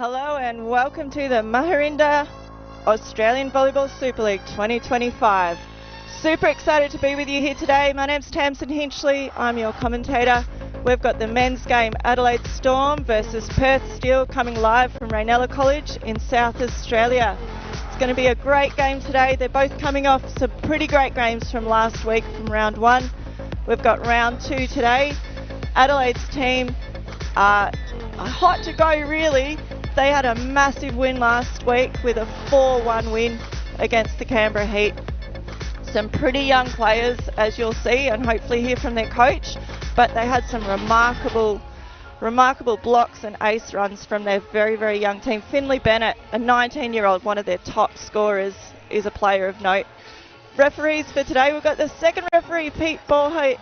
Hello and welcome to the Maharinda Australian Volleyball Super League 2025. Super excited to be with you here today. My name's Tamsin Hinchley, I'm your commentator. We've got the men's game Adelaide Storm versus Perth Steel coming live from Raynella College in South Australia. It's going to be a great game today. They're both coming off some pretty great games from last week from round one. We've got round two today. Adelaide's team are hot to go really. They had a massive win last week with a 4-1 win against the Canberra Heat. Some pretty young players, as you'll see, and hopefully hear from their coach, but they had some remarkable blocks and ace runs from their very, very young team. Finley Bennett, a 19-year-old, one of their top scorers, is a player of note. Referees for today, we've got the second referee, Pete Bauhi,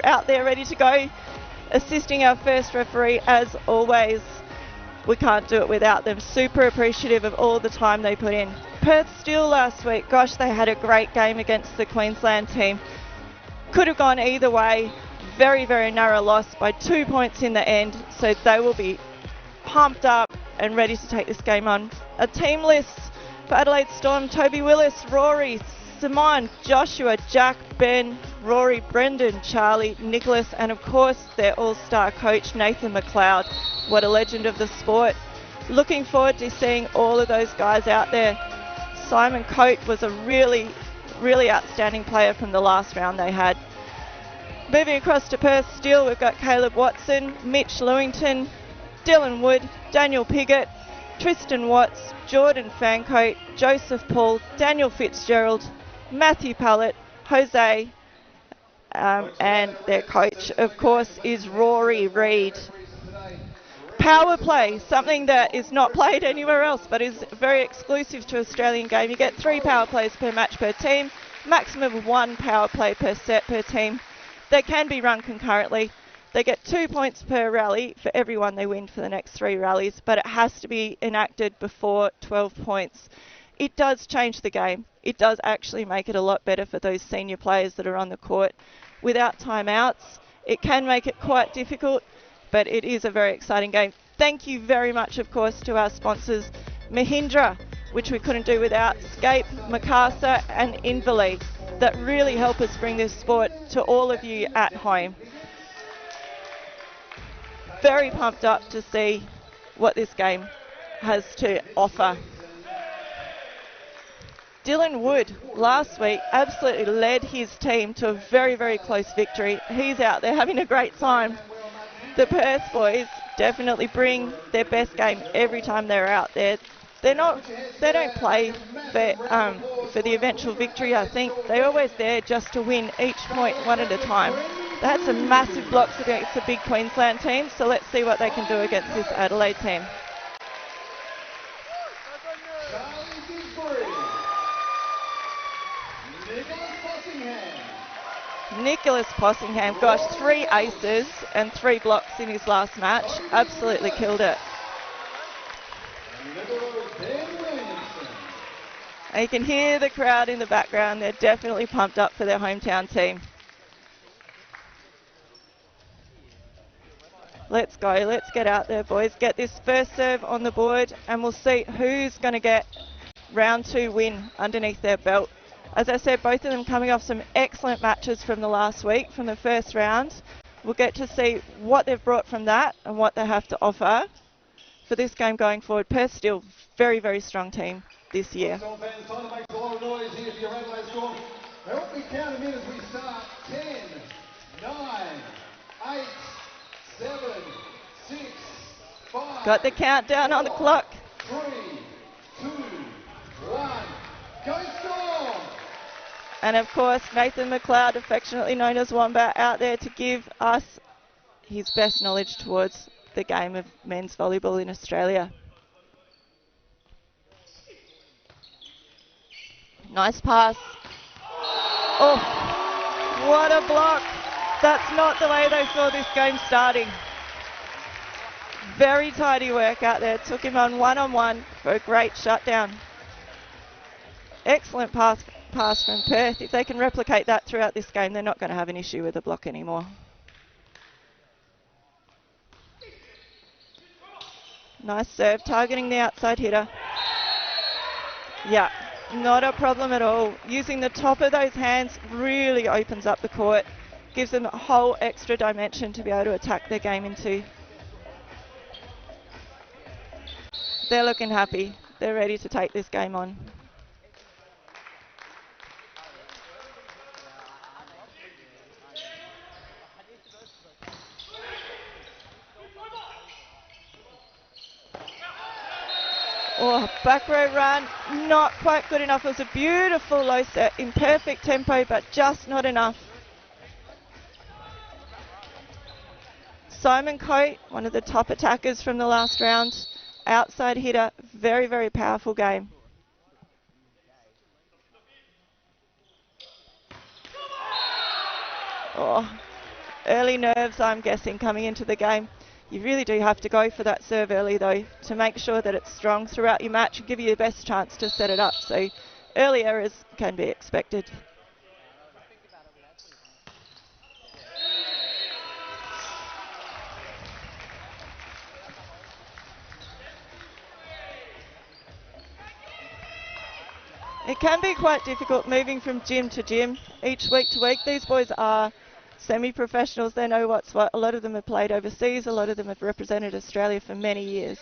out there ready to go, assisting our first referee as always. We can't do it without them. Super appreciative of all the time they put in. Perth Steel last week, gosh, they had a great game against the Queensland team. Could have gone either way. Very, very narrow loss by 2 points in the end, so they will be pumped up and ready to take this game on. A team list for Adelaide Storm: Toby Willis, Rory, Simon, Joshua, Jack, Ben, Rory, Brendan, Charlie, Nicholas, and of course their all-star coach Nathan McLeod. What a legend of the sport. Looking forward to seeing all of those guys out there. Simon Coate was a really, really outstanding player from the last round they had. Moving across to Perth Steel, we've got Caleb Watson, Mitch Lewington, Dylan Wood, Daniel Piggott, Tristan Watts, Jordan Fancote, Joseph Paul, Daniel Fitzgerald, Matthew Pallett, Jose, and their coach, of course, is Rory Reid. Power play, something that is not played anywhere else but is very exclusive to Australian game. You get 3 power plays per match per team, maximum of 1 power play per set per team. They can be run concurrently. They get 2 points per rally for every one they win for the next 3 rallies, but it has to be enacted before 12 points. It does change the game. It does actually make it a lot better for those senior players that are on the court. Without timeouts, it can make it quite difficult, but it is a very exciting game. Thank you very much, of course, to our sponsors, Mahindra, which we couldn't do without, Scape, Mikasa and Invalid, that really help us bring this sport to all of you at home. Very pumped up to see what this game has to offer. Dylan Wood last week absolutely led his team to a very, very close victory. He's out there having a great time. The Perth boys definitely bring their best game every time they're out there. They don't play for the eventual victory, I think. They're always there just to win each point one at a time. They had some massive blocks against the big Queensland team, so let's see what they can do against this Adelaide team. Nicholas Possingham, gosh, 3 aces and 3 blocks in his last match. Absolutely killed it. And you can hear the crowd in the background. They're definitely pumped up for their hometown team. Let's go. Let's get out there, boys. Get this first serve on the board and we'll see who's going to get round 2 win underneath their belt. As I said, both of them coming off some excellent matches from the last week, from the first round. We'll get to see what they've brought from that and what they have to offer for this game going forward. Perth still very, very strong team this year. I hope we count them in as we start. 10, 9, 8, 7, 6, 5. Got the countdown on the clock. 3, 2, 1. Go Storm! And of course, Nathan McLeod, affectionately known as Wombat, out there to give us his best knowledge towards the game of men's volleyball in Australia. Nice pass. Oh, what a block. That's not the way they saw this game starting. Very tidy work out there. Took him on one for a great shutdown. Excellent pass from Perth. If they can replicate that throughout this game, they're not going to have an issue with the block anymore. Nice serve, targeting the outside hitter. Yeah, not a problem at all. Using the top of those hands really opens up the court, gives them a whole extra dimension to be able to attack their game into. They're looking happy. They're ready to take this game on. Oh, back row run, not quite good enough. It was a beautiful low set in perfect tempo, but just not enough. Simon Coate, one of the top attackers from the last round, outside hitter, very, very powerful game. Oh, early nerves, I'm guessing, coming into the game. You really do have to go for that serve early, though, to make sure that it's strong throughout your match and give you the best chance to set it up. So early errors can be expected. It can be quite difficult moving from gym to gym, each week to week. These boys are semi-professionals. They know what's what. A lot of them have played overseas. A lot of them have represented Australia for many years.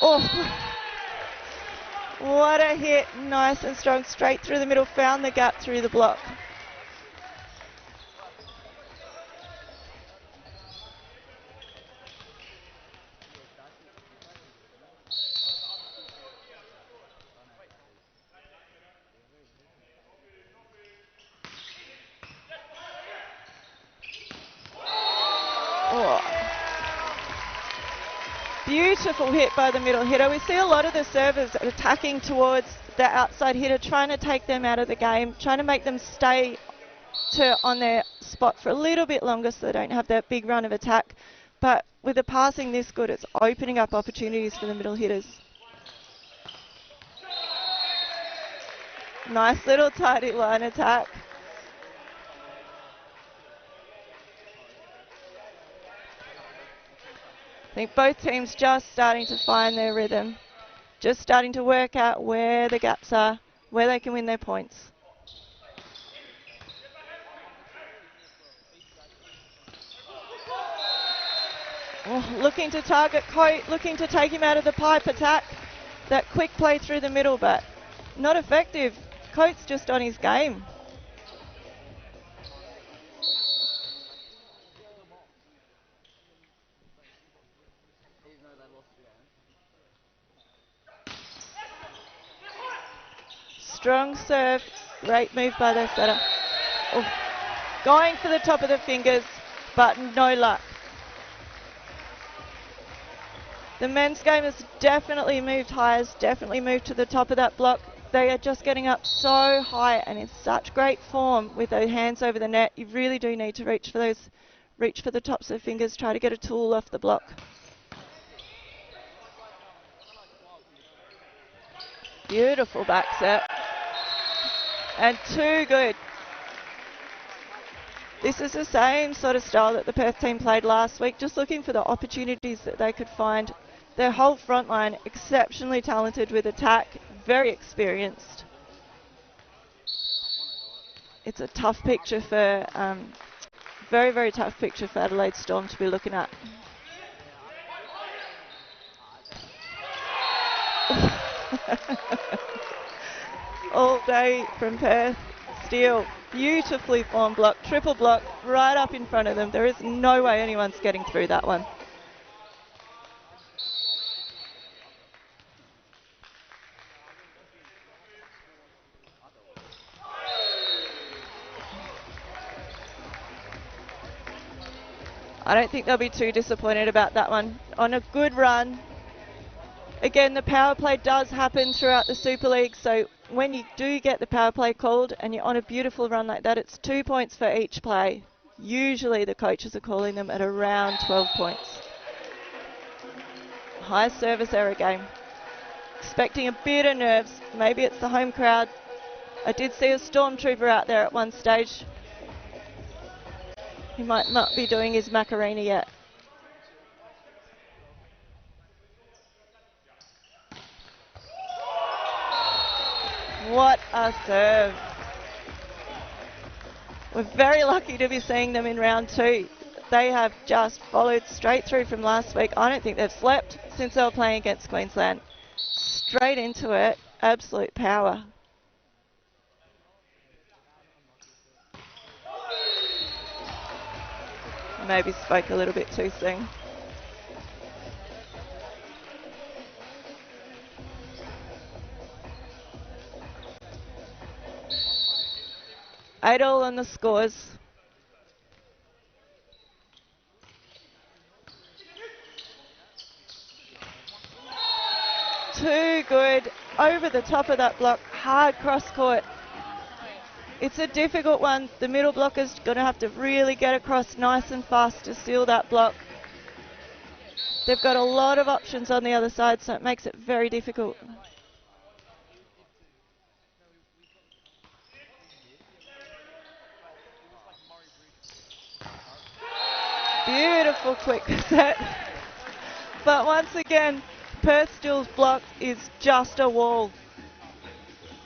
Oh, what a hit. Nice and strong, straight through the middle, found the gap through the block. Oh. Beautiful hit by the middle hitter. We see a lot of the servers attacking towards the outside hitter, trying to take them out of the game, trying to make them stay on their spot for a little bit longer so they don't have that big run of attack. But with the passing this good, it's opening up opportunities for the middle hitters. Nice little tidy line attack. I think both teams just starting to find their rhythm, just starting to work out where the gaps are, where they can win their points. Oh, looking to target Coate, looking to take him out of the pipe attack. That quick play through the middle, but not effective. Coate's just on his game. Strong serve, great move by the setter. Oh, going for the top of the fingers, but no luck. The men's game has definitely moved high, has definitely moved to the top of that block. They are just getting up so high and in such great form with their hands over the net. You really do need to reach for the tops of the fingers, try to get a tool off the block. Beautiful back set. And too good. This is the same sort of style that the Perth team played last week, just looking for the opportunities that they could find. Their whole front line exceptionally talented with attack, very experienced. It's a tough picture for, very, very tough picture for Adelaide Storm to be looking at. All day from Perth. Steele, beautifully formed block, triple block, right up in front of them. There is no way anyone's getting through that one. I don't think they'll be too disappointed about that one. On a good run. Again, the power play does happen throughout the Super League, so when you do get the power play called and you're on a beautiful run like that, it's 2 points for each play. Usually the coaches are calling them at around 12 points. High service error game. Expecting a bit of nerves. Maybe it's the home crowd. I did see a stormtrooper out there at one stage. He might not be doing his Macarena yet. serve. We're very lucky to be seeing them in round 2. They have just followed straight through from last week. I don't think they've slept since they were playing against Queensland. Straight into it. Absolute power. Maybe spoke a little bit too soon. Eight all on the scores. Too good. Over the top of that block. Hard cross court. It's a difficult one. The middle blocker's going to have to really get across nice and fast to seal that block. They've got a lot of options on the other side, so it makes it very difficult. Beautiful quick set. But once again, Perth Still's block is just a wall.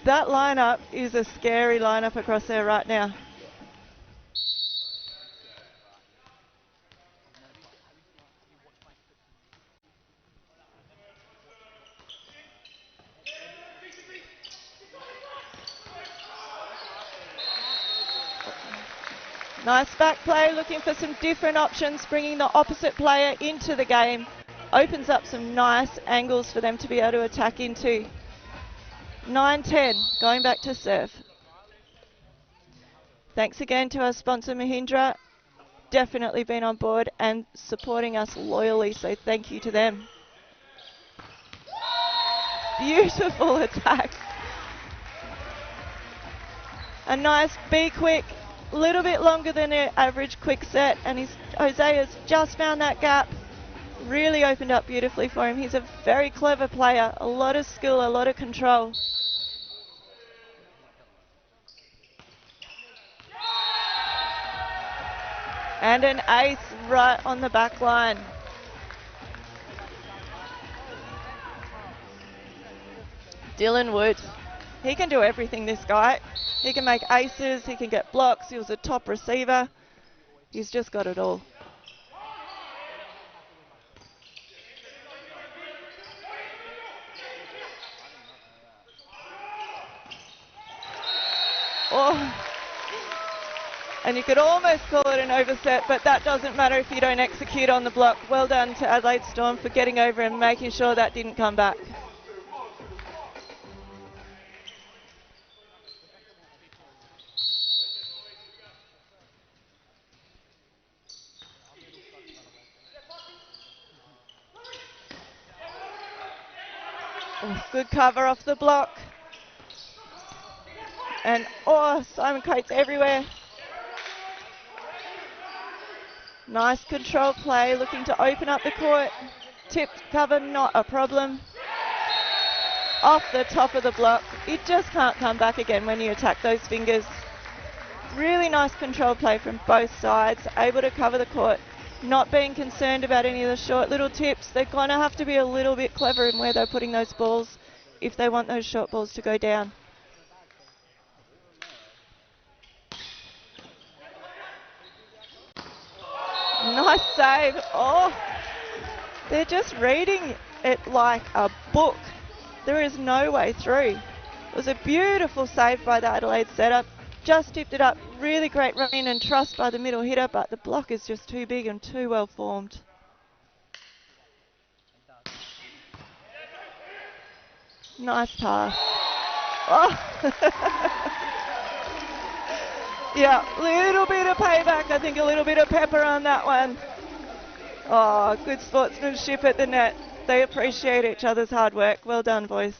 That lineup is a scary lineup across there right now. Nice back play, looking for some different options, bringing the opposite player into the game. Opens up some nice angles for them to be able to attack into. 9-10, going back to serve. Thanks again to our sponsor Mahindra. Definitely been on board and supporting us loyally, so thank you to them. Beautiful attack. A nice be quick, a little bit longer than an average quick set, and Jose's just found that gap. Really opened up beautifully for him. He's a very clever player, a lot of skill, a lot of control. And an ace right on the back line. Dylan Wood. He can do everything, this guy. He can make aces, he can get blocks, he was a top receiver. He's just got it all. Oh. And you could almost call it an overset, but that doesn't matter if you don't execute on the block. Well done to Adelaide Storm for getting over and making sure that didn't come back. Oh, good cover off the block. And Simon Coates everywhere. Nice control play, looking to open up the court. Tipped cover, not a problem. Off the top of the block. You just can't come back again when you attack those fingers. Really nice control play from both sides, able to cover the court. Not being concerned about any of the short little tips. They're going to have to be a little bit clever in where they're putting those balls if they want those short balls to go down. Nice save. Oh, they're just reading it like a book. There is no way through. It was a beautiful save by the Adelaide setup. Just tipped it up. Really great run in and trust by the middle hitter, but the block is just too big and too well formed. Nice pass. Oh. Yeah, little bit of payback. I think a little bit of pepper on that one. Oh, good sportsmanship at the net. They appreciate each other's hard work. Well done, boys.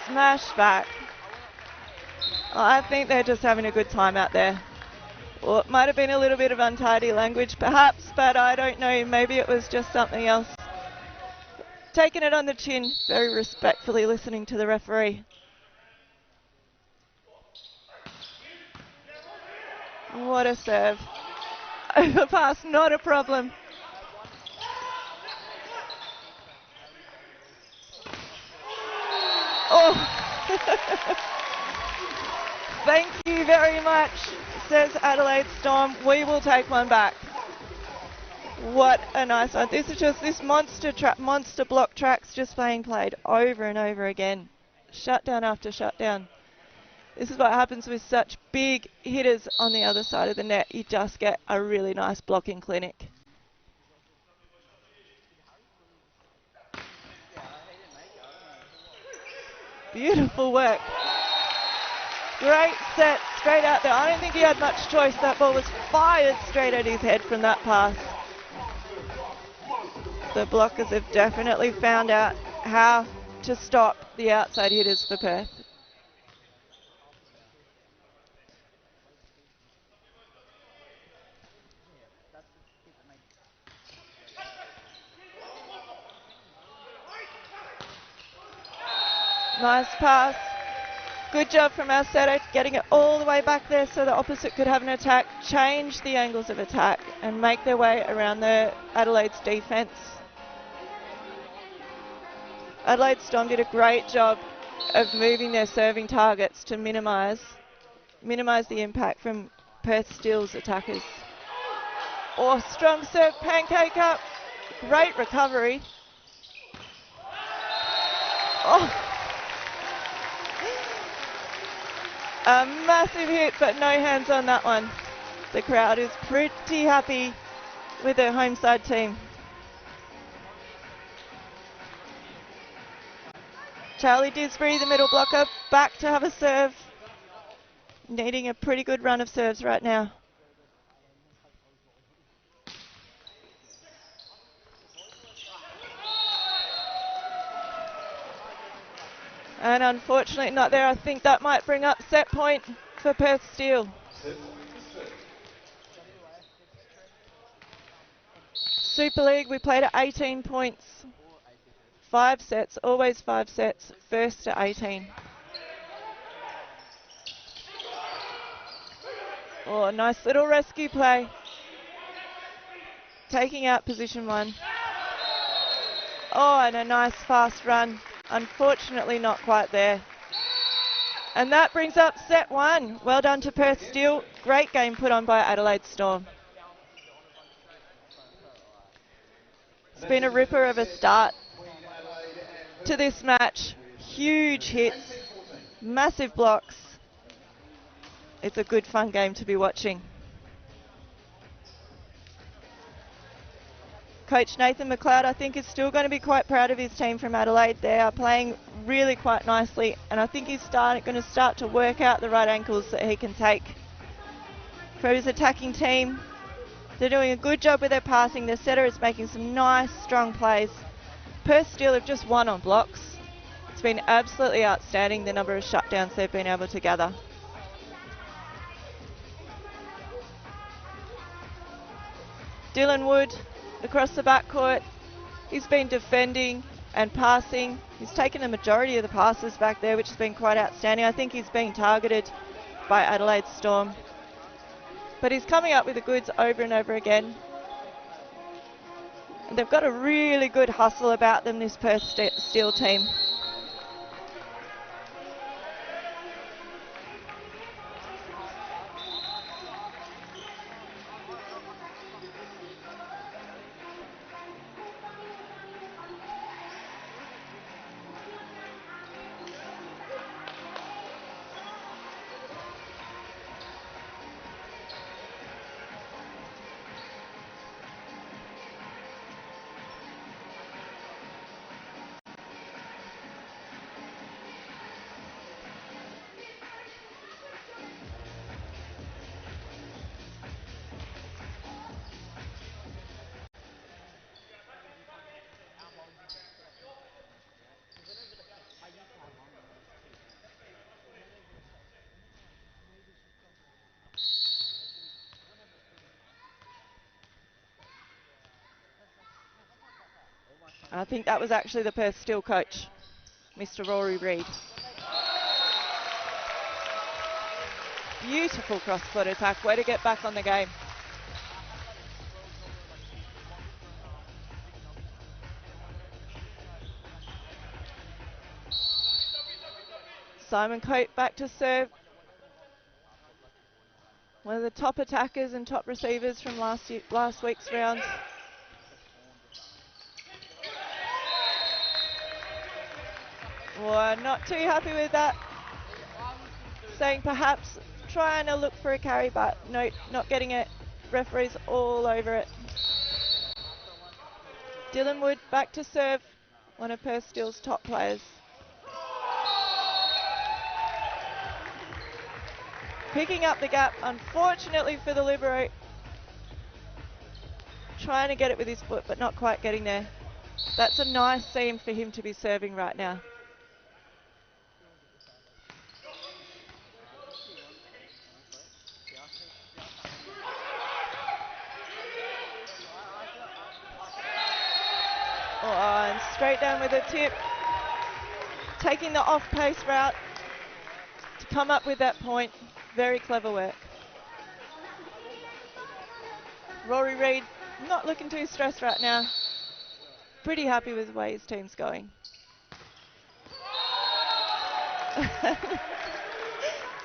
Smash back. I think they're just having a good time out there. Or it might have been a little bit of untidy language perhaps, but I don't know. Maybe it was just something else. Taking it on the chin, very respectfully listening to the referee. What a serve. Overpass, not a problem. Oh! Thank you very much, says Adelaide Storm. We will take one back. What a nice one. This is just this monster block tracks just being played over and over again. Shutdown after shutdown. This is what happens with such big hitters on the other side of the net. You just get a really nice blocking clinic. Beautiful work. Great set, straight out there. I don't think he had much choice. That ball was fired straight at his head from that pass. The blockers have definitely found out how to stop the outside hitters for Perth. Nice pass. Good job from our setter, getting it all the way back there so the opposite could have an attack, change the angles of attack and make their way around the Adelaide's defence. Adelaide Storm did a great job of moving their serving targets to minimise the impact from Perth Steel's attackers. Oh, strong serve, pancake up. Great recovery. Oh. A massive hit, but no hands on that one. The crowd is pretty happy with their home side team. Charlie Disbury, the middle blocker, back to have a serve. Needing a pretty good run of serves right now. And unfortunately not there. I think that might bring up set point for Perth Steel. Super League, we played at 18 points. 5 sets, always 5 sets, first to 18. Oh, nice little rescue play. Taking out position 1. Oh, and a nice fast run. Unfortunately not quite there. And that brings up set 1. Well done to Perth Steel. Great game put on by Adelaide Storm. It's been a ripper of a start to this match. Huge hits, massive blocks. It's a good fun game to be watching. Coach Nathan McLeod, I think, is still going to be quite proud of his team from Adelaide. They are playing really quite nicely, and I think he's going to start to work out the right ankles that he can take for his attacking team. They're doing a good job with their passing. Their setter is making some nice, strong plays. Perth Steel have just won on blocks. It's been absolutely outstanding, the number of shutdowns they've been able to gather. Dylan Wood across the backcourt. He's been defending and passing. He's taken the majority of the passes back there, which has been quite outstanding. I think he's being targeted by Adelaide Storm. But he's coming up with the goods over and over again. And they've got a really good hustle about them, this Perth Steel team. I think that was actually the Perth Steel coach, Mr. Rory Reid. Beautiful cross-court attack. Way to get back on the game. Simon Coate back to serve. One of the top attackers and top receivers from last week's round. Well, not too happy with that. Saying perhaps trying to look for a carry, but no, not getting it. Referees all over it. Dylan Wood back to serve, one of Perth Steel's top players. Picking up the gap, unfortunately for the Libero. Trying to get it with his foot, but not quite getting there. That's a nice seam for him to be serving right now. Oh, and straight down with a tip. Taking the off-pace route to come up with that point. Very clever work. Rory Reid not looking too stressed right now. Pretty happy with the way his team's going.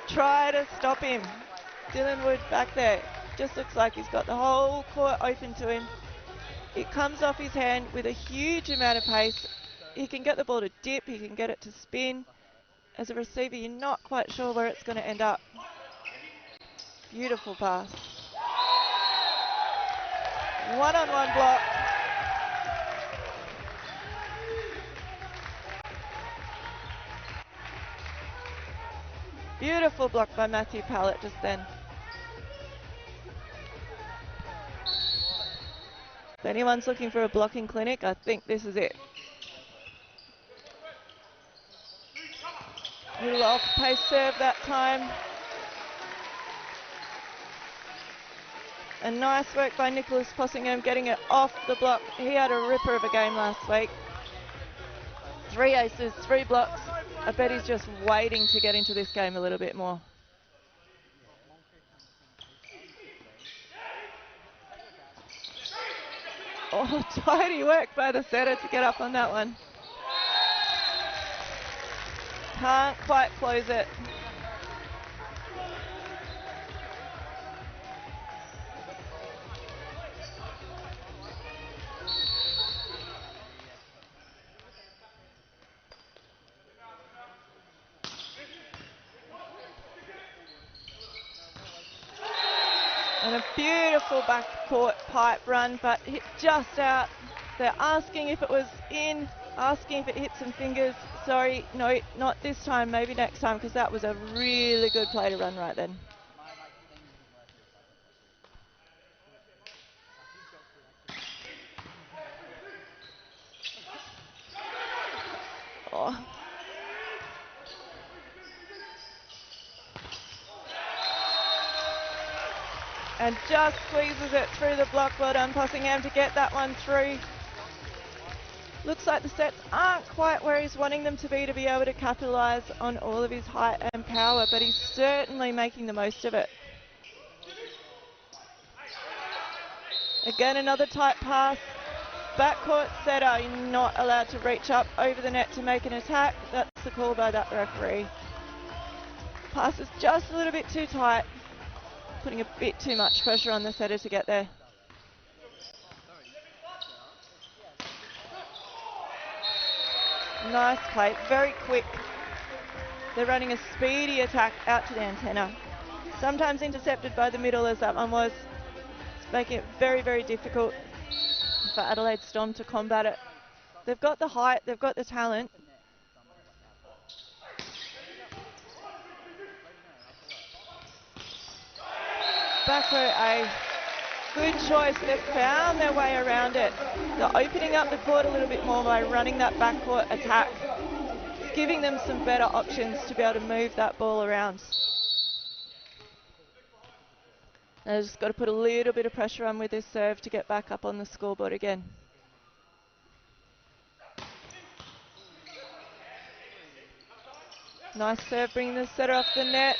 Try to stop him. Dylan Wood back there. Just looks like he's got the whole court open to him. It comes off his hand with a huge amount of pace. He can get the ball to dip, he can get it to spin. As a receiver, you're not quite sure where it's going to end up. Beautiful pass. One-on-one block. Beautiful block by Matthew Pallett just then. If anyone's looking for a blocking clinic, I think this is it. Little off-pace serve that time. And nice work by Nicholas Possingham getting it off the block. He had a ripper of a game last week. 3 aces, 3 blocks. I bet he's just waiting to get into this game a little bit more. Oh, tidy work by the setter to get up on that one. Can't quite close it. And a beautiful backcourt pipe run, but hit just out. They're asking if it was in, asking if it hit some fingers. Sorry, no, not this time, maybe next time, because that was a really good play to run right then. Oh. And just squeezes it through the block. Well done, Possingham, to get that one through. Looks like the sets aren't quite where he's wanting them to be able to capitalise on all of his height and power, but he's certainly making the most of it. Again, another tight pass. Backcourt setter, you're not allowed to reach up over the net to make an attack. That's the call by that referee. Pass is just a little bit too tight, putting a bit too much pressure on the setter to get there. Nice play, very quick. They're running a speedy attack out to the antenna. Sometimes intercepted by the middle, as that one was. It's making it very, very difficult for Adelaide Storm to combat it. They've got the height, they've got the talent. Back row A. Good choice. They've found their way around it. They're opening up the court a little bit more by running that backcourt attack. It's giving them some better options to be able to move that ball around. They've just got to put a little bit of pressure on with this serve to get back up on the scoreboard again. Nice serve, bringing the setter off the net.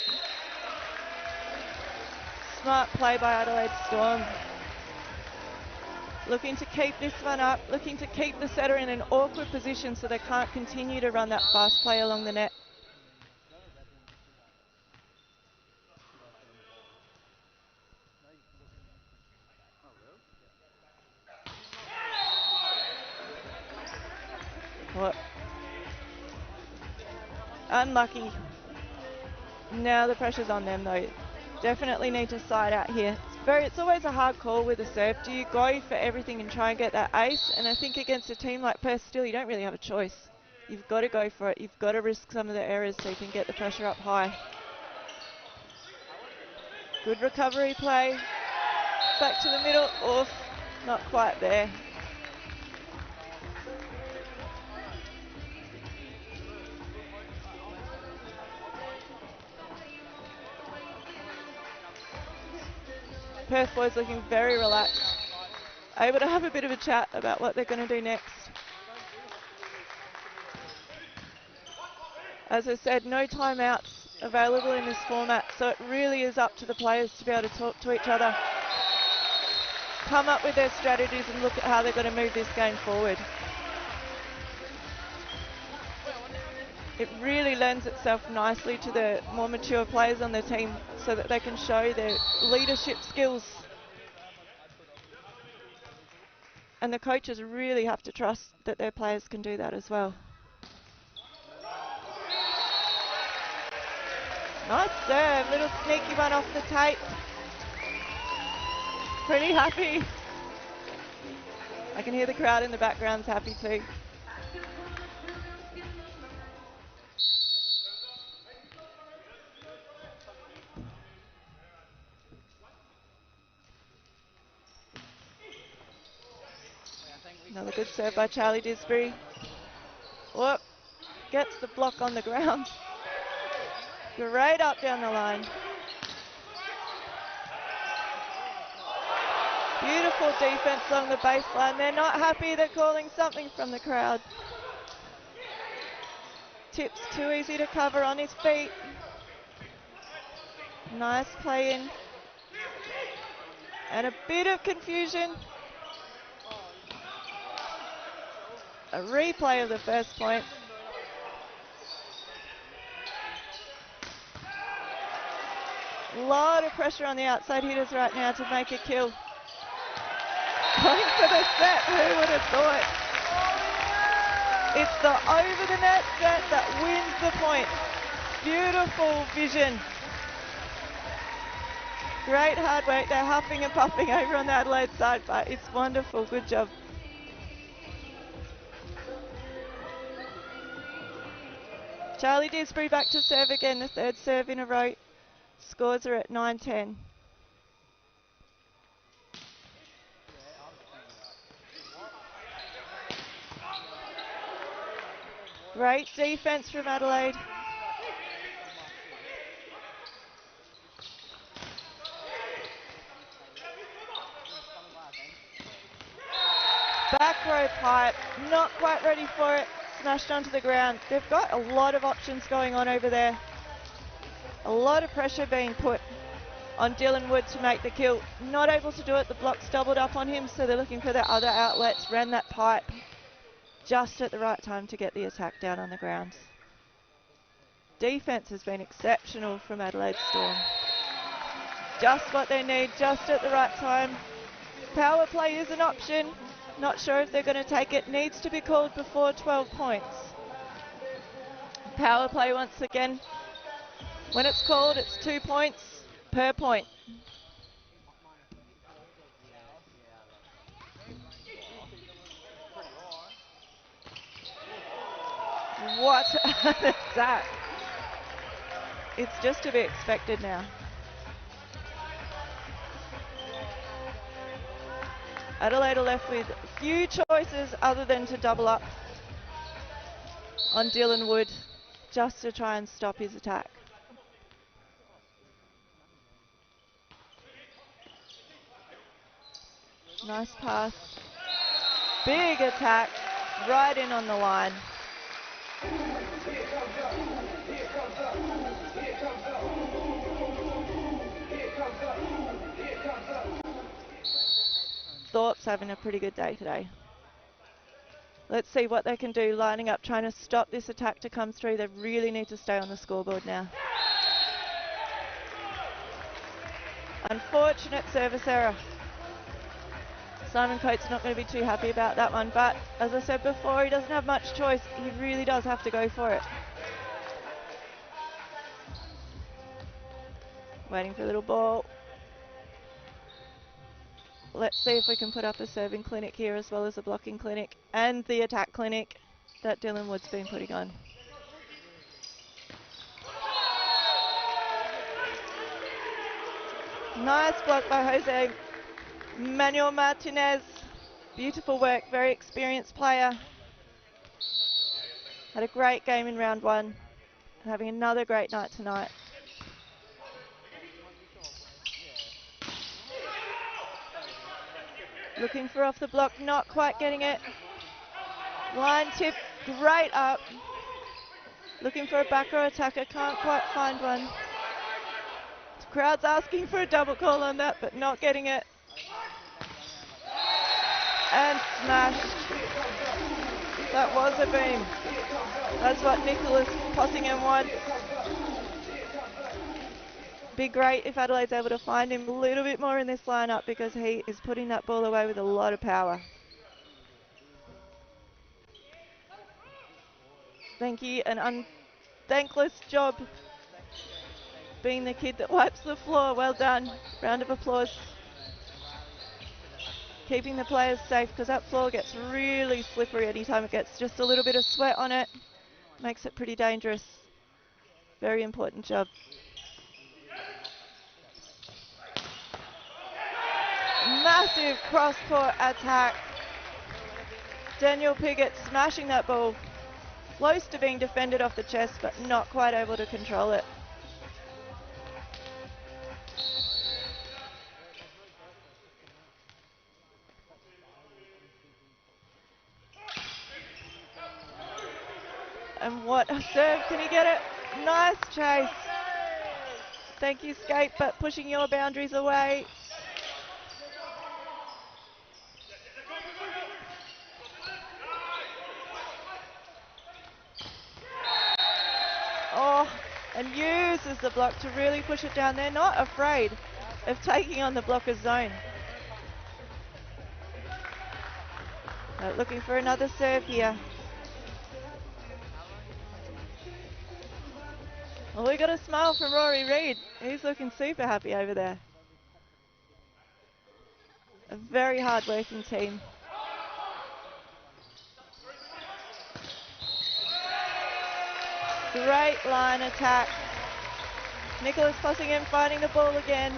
Smart play by Adelaide Storm. Looking to keep this one up, looking to keep the setter in an awkward position so they can't continue to run that fast play along the net. Unlucky. Now the pressure's on them though. Definitely need to side out here. It's always a hard call with a serve. Do you go for everything and try and get that ace? And I think against a team like Perth still, you don't really have a choice. You've got to go for it. You've got to risk some of the errors so you can get the pressure up high. Good recovery play. Back to the middle. Oof, not quite there. Perth boys looking very relaxed. Able to have a bit of a chat about what they're going to do next. As I said, no timeouts available in this format, so it really is up to the players to be able to talk to each other, come up with their strategies and look at how they're going to move this game forward. It really lends itself nicely to the more mature players on the team so that they can show their leadership skills. And the coaches really have to trust that their players can do that as well. Nice serve, little sneaky one off the tape. Pretty happy. I can hear the crowd in the background's happy too. Another good serve by Charlie Disbury. Whoop, gets the block on the ground. Great up down the line. Beautiful defense along the baseline. They're not happy, they're calling something from the crowd. Tips too easy to cover on his feet. Nice play in. And a bit of confusion. A replay of the first point. A lot of pressure on the outside hitters right now to make a kill. Going for the set, who would have thought? It's the over the net set that wins the point. Beautiful vision. Great hard work. They're huffing and puffing over on the Adelaide side, but it's wonderful. Good job. Charlie Disbury back to serve again, the third serve in a row. Scores are at 9-10. Great defense from Adelaide. Back row pipe, not quite ready for it. Smashed onto the ground. They've got a lot of options going on over there. A lot of pressure being put on Dylan Wood to make the kill. Not able to do it. The block's doubled up on him, so they're looking for their other outlets. Ran that pipe just at the right time to get the attack down on the ground. Defense has been exceptional from Adelaide Storm. Just what they need, just at the right time. Power play is an option. Not sure if they're going to take it. Needs to be called before 12 points. Power play once again. When it's called, it's 2 points per point. What an attack. It's just to be expected now. Adelaide are left with few choices other than to double up on Dylan Wood just to try and stop his attack. Nice pass. Big attack right in on the line. Thorpe's having a pretty good day today. Let's see what they can do, lining up, trying to stop this attack to come through. They really need to stay on the scoreboard now. Unfortunate service error. Simon Coates not going to be too happy about that one, but as I said before, he doesn't have much choice. He really does have to go for it. Waiting for a little ball. Let's see if we can put up a serving clinic here as well as a blocking clinic and the attack clinic that Dylan Wood's been putting on. Nice block by Jose Manuel Martinez. Beautiful work, very experienced player. Had a great game in round one. Having another great night tonight. Looking for off the block, not quite getting it. Line tip, great up. Looking for a back row attacker, can't quite find one. The crowd's asking for a double call on that, but not getting it. And smashed. That was a beam. That's what Nicholas Possingham wants. Be great if Adelaide's able to find him a little bit more in this lineup because he is putting that ball away with a lot of power. Thank you, an unthankless job being the kid that wipes the floor. Well done. Round of applause. Keeping the players safe because that floor gets really slippery anytime it gets just a little bit of sweat on it. Makes it pretty dangerous. Very important job. Massive cross-court attack. Daniel Piggott smashing that ball. Close to being defended off the chest, but not quite able to control it. And what a serve, can he get it? Nice chase. Thank you, Skate, but pushing your boundaries away. Oh, and uses the block to really push it down. They're not afraid of taking on the blocker's zone. Looking for another serve here. Well, we got a smile from Rory Reid. He's looking super happy over there. A very hard-working team. Great line attack. Nicholas Possingham finding the ball again.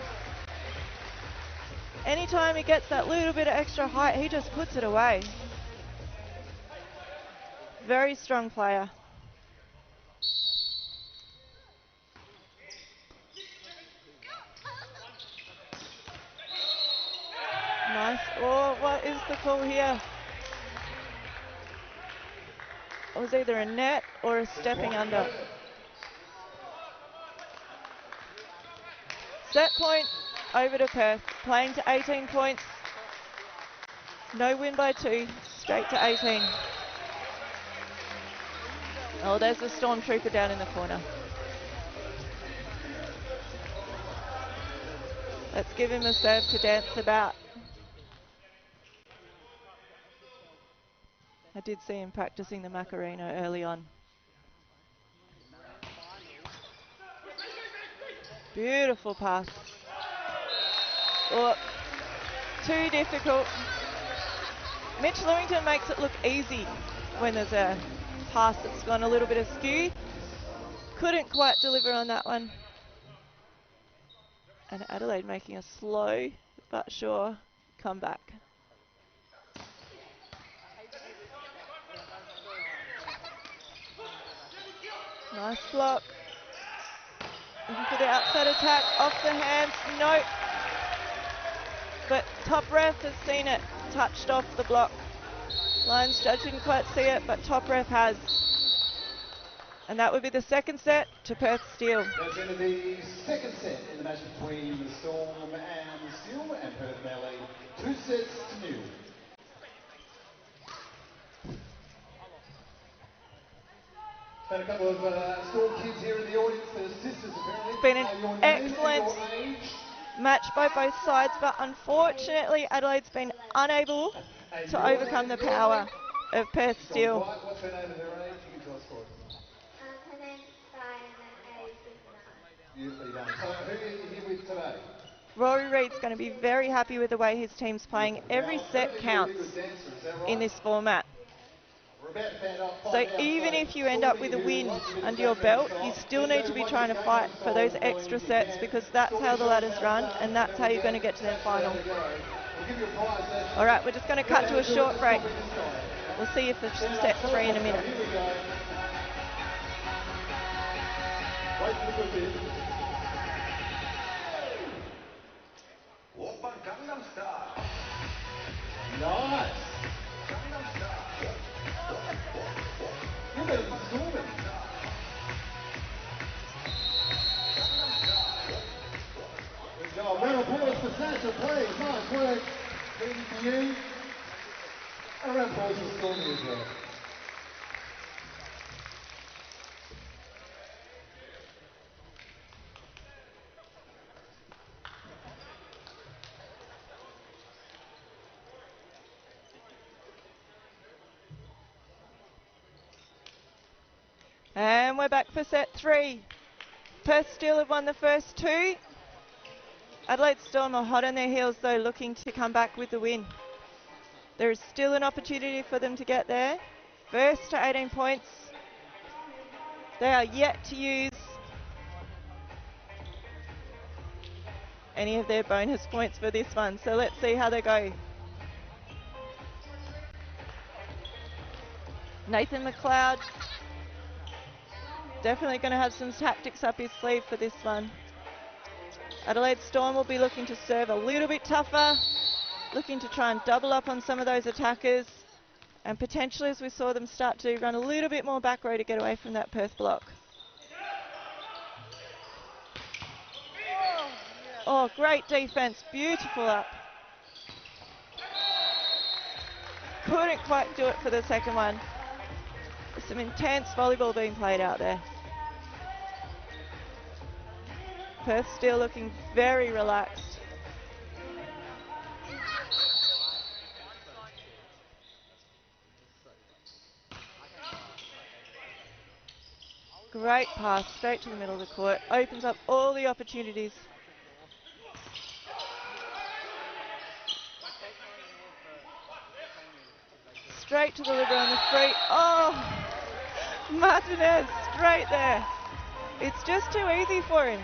Anytime he gets that little bit of extra height, he just puts it away. Very strong player. Nice. Oh, what is the call here? It was either a net or a stepping under. Set point over to Perth, playing to 18 points. No win by 2, straight to 18. Oh, there's the Stormtrooper down in the corner. Let's give him a serve to dance about. I did see him practicing the Macarena early on. Beautiful pass. Oh, too difficult. Mitch Lewington makes it look easy when there's a pass that's gone a little bit askew. Couldn't quite deliver on that one. And Adelaide making a slow but sure comeback. Nice block. Looking for the outside attack, off the hands, nope. But top ref has seen it, touched off the block. Lions judge didn't quite see it, but top ref has. And that would be the second set to Perth Steel. That's into the second set in the match between the Storm and Steel and Perth Valley. 2 sets to 0. Got a couple of Storm kids here in the audience. Their sisters apparently. It's been an excellent match by both sides, but unfortunately Adelaide's been unable to overcome the power of Perth Steel. What's her name and her age? You can tell us for us. Her name's Sky and her age is 9. Beautifully done. So who are you here with? Rory Reid's going to be very happy with the way his team's playing. Every set counts in this format. So even if you end up with a win under your belt, you still need to be trying to fight for those extra sets, because that's how the ladder's run and that's how you're going to get to their final. All right, we're just going to cut to a short break. We'll see you for set 3 in a minute. Nice. You better be zooming. Good job. Round of applause for Sasha, please. Nice work. Easy for you. A round of applause for Stormy as well. And we're back for set 3. Perth still have won the first 2. Adelaide Storm are hot on their heels though, looking to come back with the win. There is still an opportunity for them to get there. First to 18 points. They are yet to use any of their bonus points for this one, so let's see how they go. Nathan McLeod definitely going to have some tactics up his sleeve for this one. Adelaide Storm will be looking to serve a little bit tougher, looking to try and double up on some of those attackers, and potentially, as we saw them start to run a little bit more back row to get away from that Perth block. Oh, great defense, beautiful up. Couldn't quite do it for the second one. There's some intense volleyball being played out there. Perth still looking very relaxed. Great pass straight to the middle of the court. Opens up all the opportunities. Straight to the libero on the free. Oh! Martinez straight there. It's just too easy for him.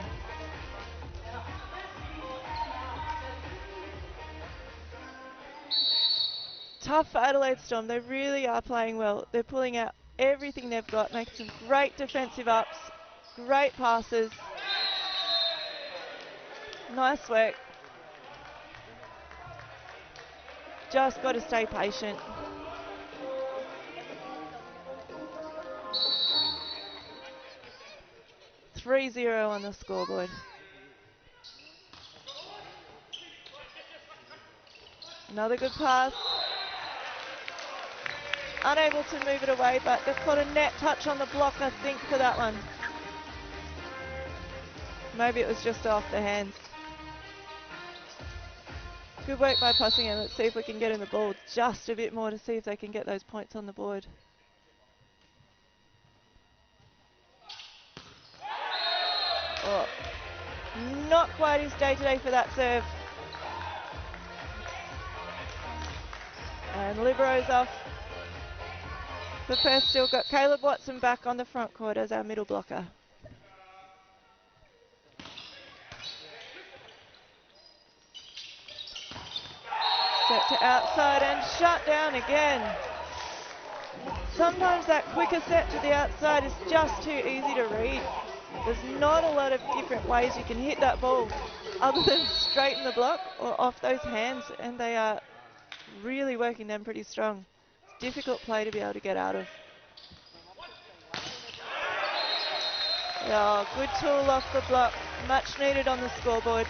Tough for Adelaide Storm. They really are playing well. They're pulling out everything they've got, making some great defensive ups, great passes. Nice work. Just got to stay patient. (3-0) on the scoreboard. Another good pass. Unable to move it away, but they've got a net touch on the block, I think, for that one. Maybe it was just off the hands. Good work by Possingham. Let's see if we can get in the ball just a bit more to see if they can get those points on the board. Oh, not quite his day today for that serve. And libero's off. The first still got Caleb Watson back on the front court as our middle blocker. Set to outside and shut down again. Sometimes that quicker set to the outside is just too easy to read. There's not a lot of different ways you can hit that ball other than straight in the block or off those hands, and they are really working them pretty strong. It's a difficult play to be able to get out of. Oh, good tool off the block, much needed on the scoreboard.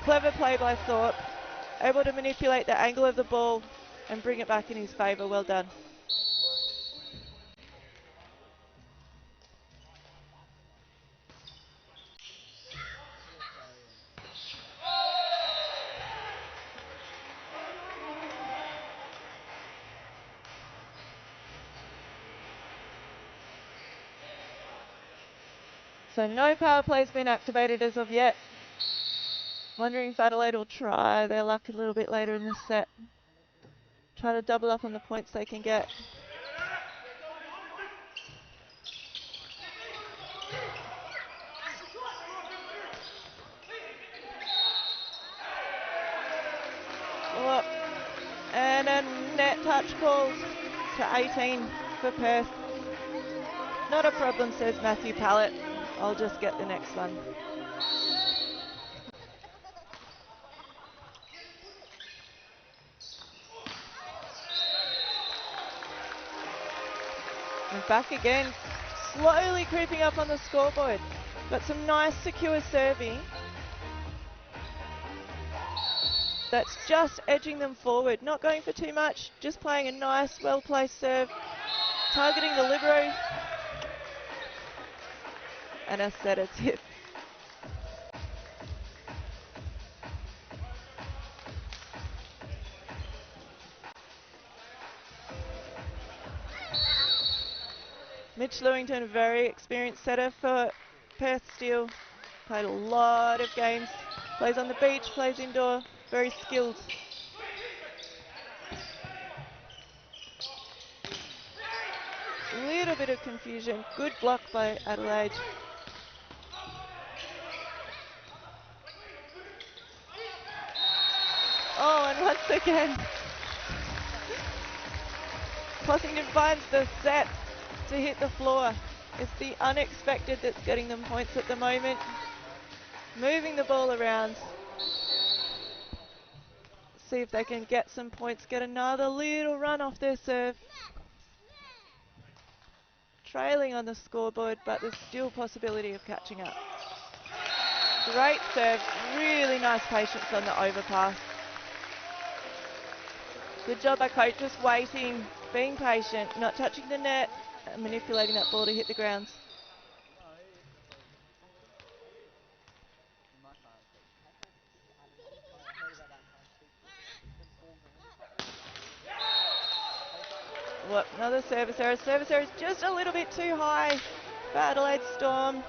Clever play by Thorpe, able to manipulate the angle of the ball and bring it back in his favour. Well done. So no power play's been activated as of yet. Wondering if Adelaide will try their luck a little bit later in the set. Try to double up on the points they can get. Oh, and a net touch call to 18 for Perth. Not a problem, says Matthew Pallett. I'll just get the next one. And back again, slowly creeping up on the scoreboard. Got some nice secure serving. That's just edging them forward, not going for too much, just playing a nice, well-placed serve, targeting the libero, and a setter tip. Mitch Lewington, a very experienced setter for Perth Steel. Played a lot of games, plays on the beach, plays indoor, very skilled. Little bit of confusion, good block by Adelaide. Oh, and once again, Possington finds the set to hit the floor. It's the unexpected that's getting them points at the moment. Moving the ball around. See if they can get some points, get another little run off their serve. Trailing on the scoreboard, but there's still possibility of catching up. Great serve, really nice patience on the overpass. Good job by coach, just waiting, being patient, not touching the net, and manipulating that ball to hit the grounds. What, another service error. Service error is just a little bit too high for Adelaide Storm.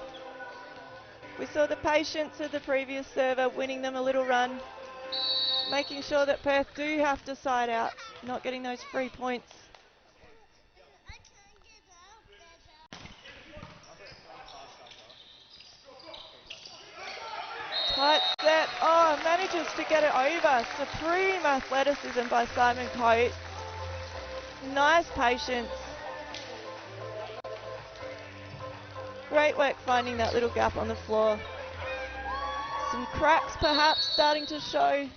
We saw the patience of the previous server winning them a little run, making sure that Perth do have to side out, not getting those free points. Tight set. Oh, manages to get it over. Supreme athleticism by Simon Coate. Nice patience. Great work finding that little gap on the floor. Some cracks perhaps starting to show.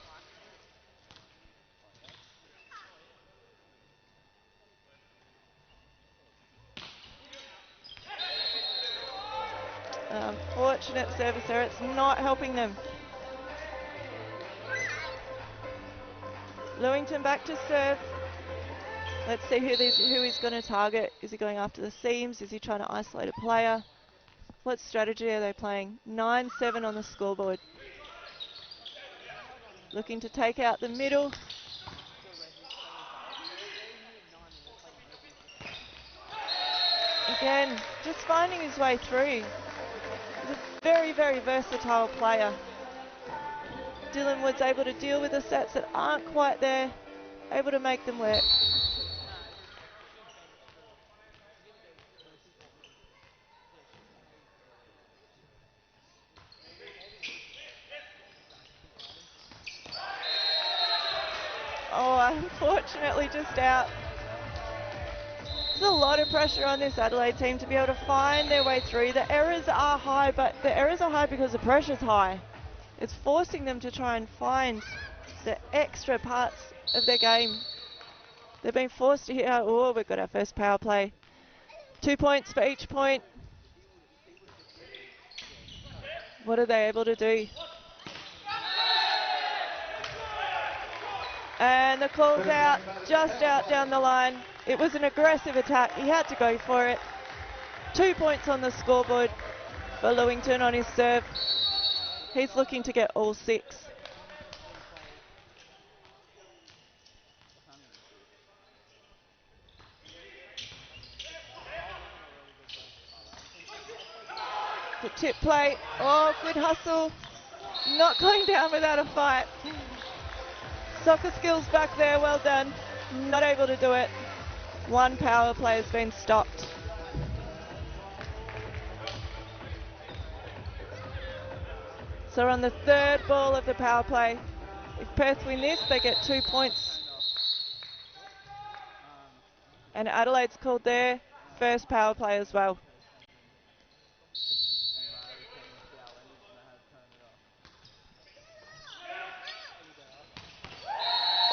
Unfortunate service error. It's not helping them. Lewington back to serve. Let's see who he's going to target. Is he going after the seams? Is he trying to isolate a player? What strategy are they playing? 9-7 on the scoreboard. Looking to take out the middle. Again, just finding his way through. He's a very, very versatile player. Dylan Wood's able to deal with the sets that aren't quite there, able to make them work. Oh, unfortunately just out. There's a lot of pressure on this Adelaide team to be able to find their way through. The errors are high, but the errors are high because the pressure's high. It's forcing them to try and find the extra parts of their game. They've been forced to hit out. Oh, we've got our first power play. 2 points for each point. What are they able to do? And the call's out, just out down the line. It was an aggressive attack. He had to go for it. 2 points on the scoreboard for Lewington on his serve. He's looking to get all 6. The tip play. Oh, good hustle. Not going down without a fight. Soccer skills back there, well done. Not able to do it. One power play has been stopped. So we're on the third ball of the power play. If Perth win this, they get 2 points. And Adelaide's called their first power play as well.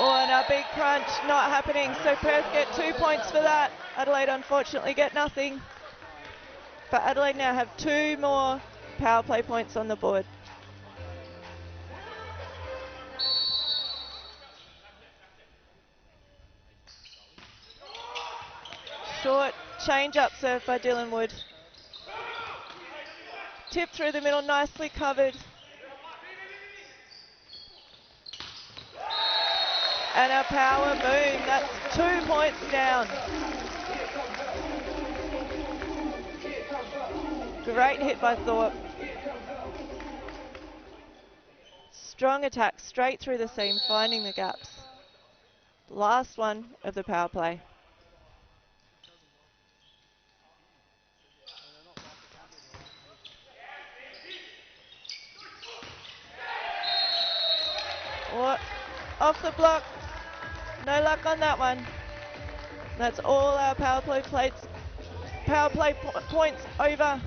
Oh, and a big crunch, not happening. So Perth get 2 points for that. Adelaide unfortunately get nothing. But Adelaide now have 2 more power play points on the board. Short change-up serve by Dylan Wood. Tip through the middle, nicely covered. And a power boom, that's 2 points down. Great hit by Thorpe. Strong attack straight through the seam, finding the gaps. Last one of the power play. What? Off the block. No luck on that one. That's all our power play points over.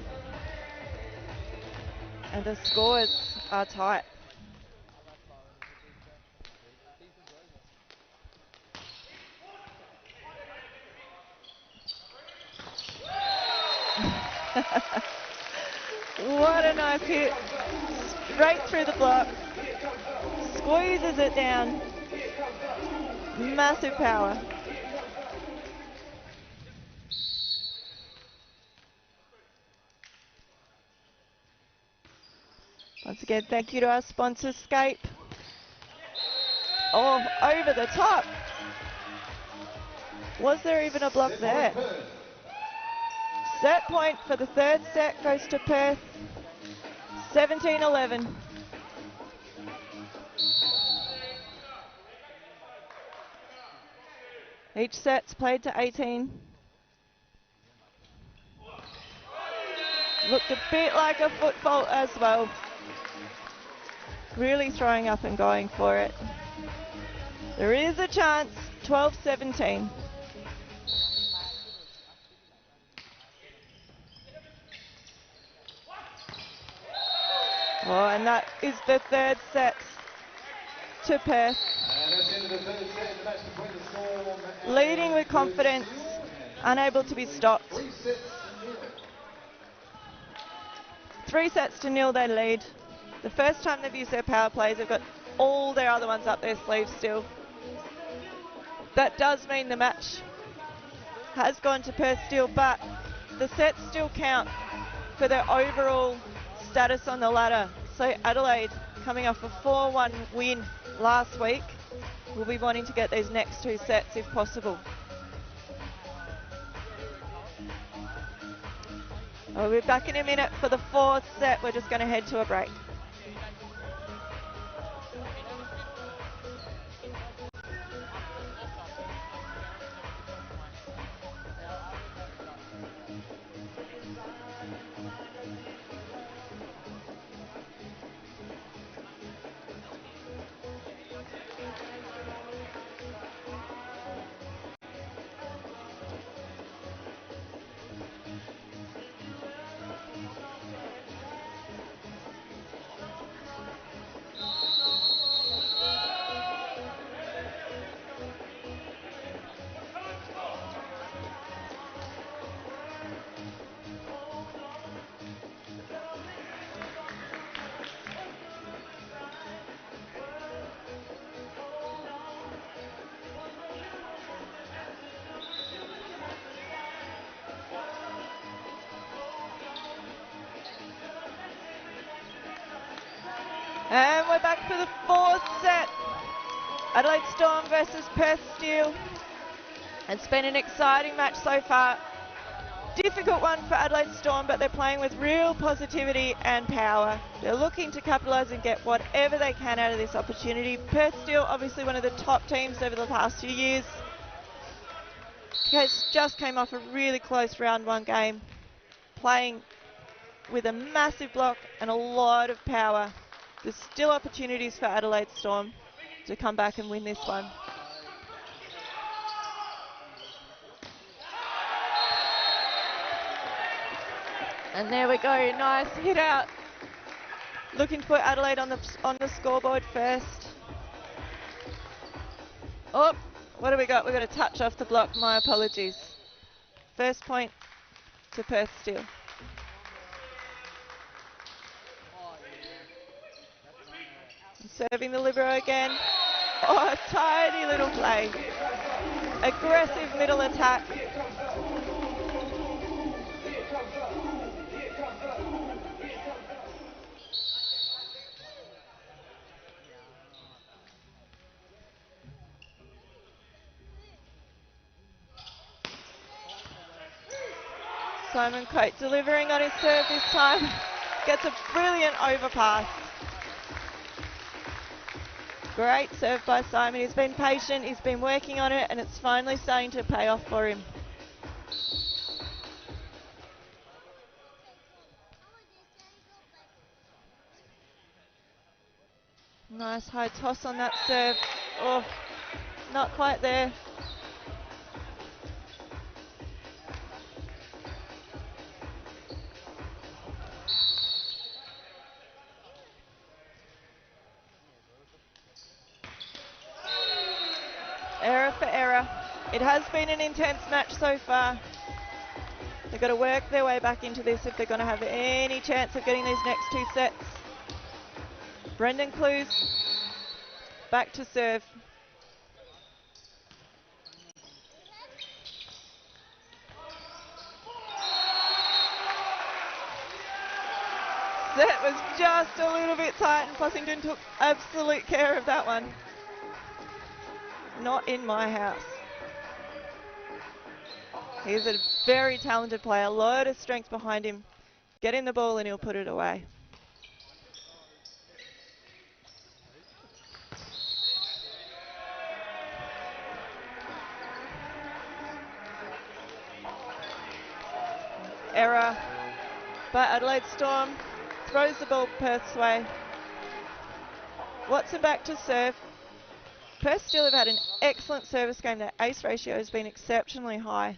And the scores are tight. What a nice hit. Straight through the block. Squeezes it down. Massive power. Once again, thank you to our sponsor, Scape. Oh, over the top. Was there even a block there? Set point for the third set goes to Perth. 17-11. Each set's played to 18. Looked a bit like a foot fault as well. Really throwing up and going for it. There is a chance, 12-17. Oh, and that is the third set to Perth. Leading with confidence, unable to be stopped. 3 sets to nil they lead. The first time they've used their power plays, they've got all their other ones up their sleeves still. That does mean the match has gone to Perth still, but the sets still count for their overall status on the ladder. So Adelaide, coming off a 4-1 win last week, will be wanting to get these next 2 sets if possible. We'll be back in a minute for the 4th set. We're just going to head to a break. And we're back for the 4th set. Adelaide Storm versus Perth Steel. It's been an exciting match so far. difficult one for Adelaide Storm, but they're playing with real positivity and power. They're looking to capitalise and get whatever they can out of this opportunity. Perth still obviously one of the top teams over the past few years. Case just came off a really close round one game, playing with a massive block and a lot of power. There's still opportunities for Adelaide Storm to come back and win this one. And there we go, nice hit out. Looking to put Adelaide on the scoreboard first. Oh, what have we got? We've got a touch off the block, my apologies. First point to Perth still. Serving the libero again. Oh, a tiny little play. Aggressive middle attack. Simon Coate delivering on his serve this time. Gets a brilliant overpass. Great serve by Simon. He's been patient, he's been working on it, and it's finally starting to pay off for him. Nice high toss on that serve. Oh, not quite there. Error for error. It has been an intense match so far. They've got to work their way back into this if they're going to have any chance of getting these next two sets. Brendan Clues back to serve. Set was just a little bit tight and Fossington took absolute care of that one. Not in my house. He's a very talented player, a lot of strength behind him. Get him the ball and he'll put it away. Error by Adelaide Storm. Throws the ball Perth's way. Watson back to serve. Perth still have had an excellent service game. Their ace ratio has been exceptionally high.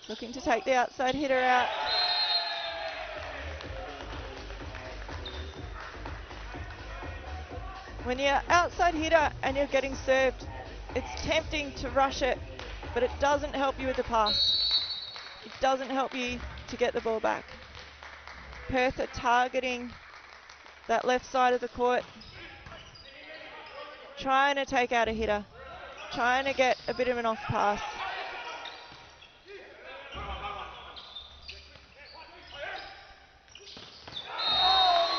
Looking to take the outside hitter out. When you're outside hitter and you're getting served, it's tempting to rush it, but it doesn't help you with the pass. It doesn't help you to get the ball back. Perth are targeting that left side of the court, trying to take out a hitter, trying to get a bit of an off pass.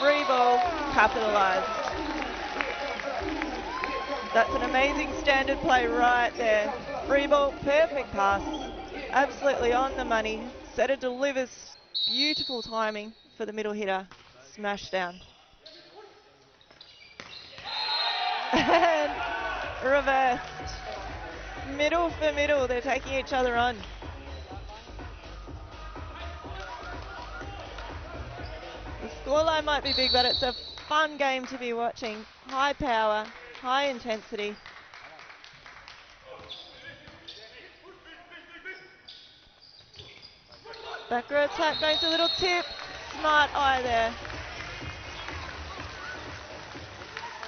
Free ball, capitalised. That's an amazing standard play right there. Free ball, perfect pass. Absolutely on the money. Setter delivers, beautiful timing for the middle hitter. Smash down. And reversed. Middle for middle, they're taking each other on. The scoreline might be big, but it's a fun game to be watching. High power, high intensity. Back row attack, going to a little tip. Smart eye there.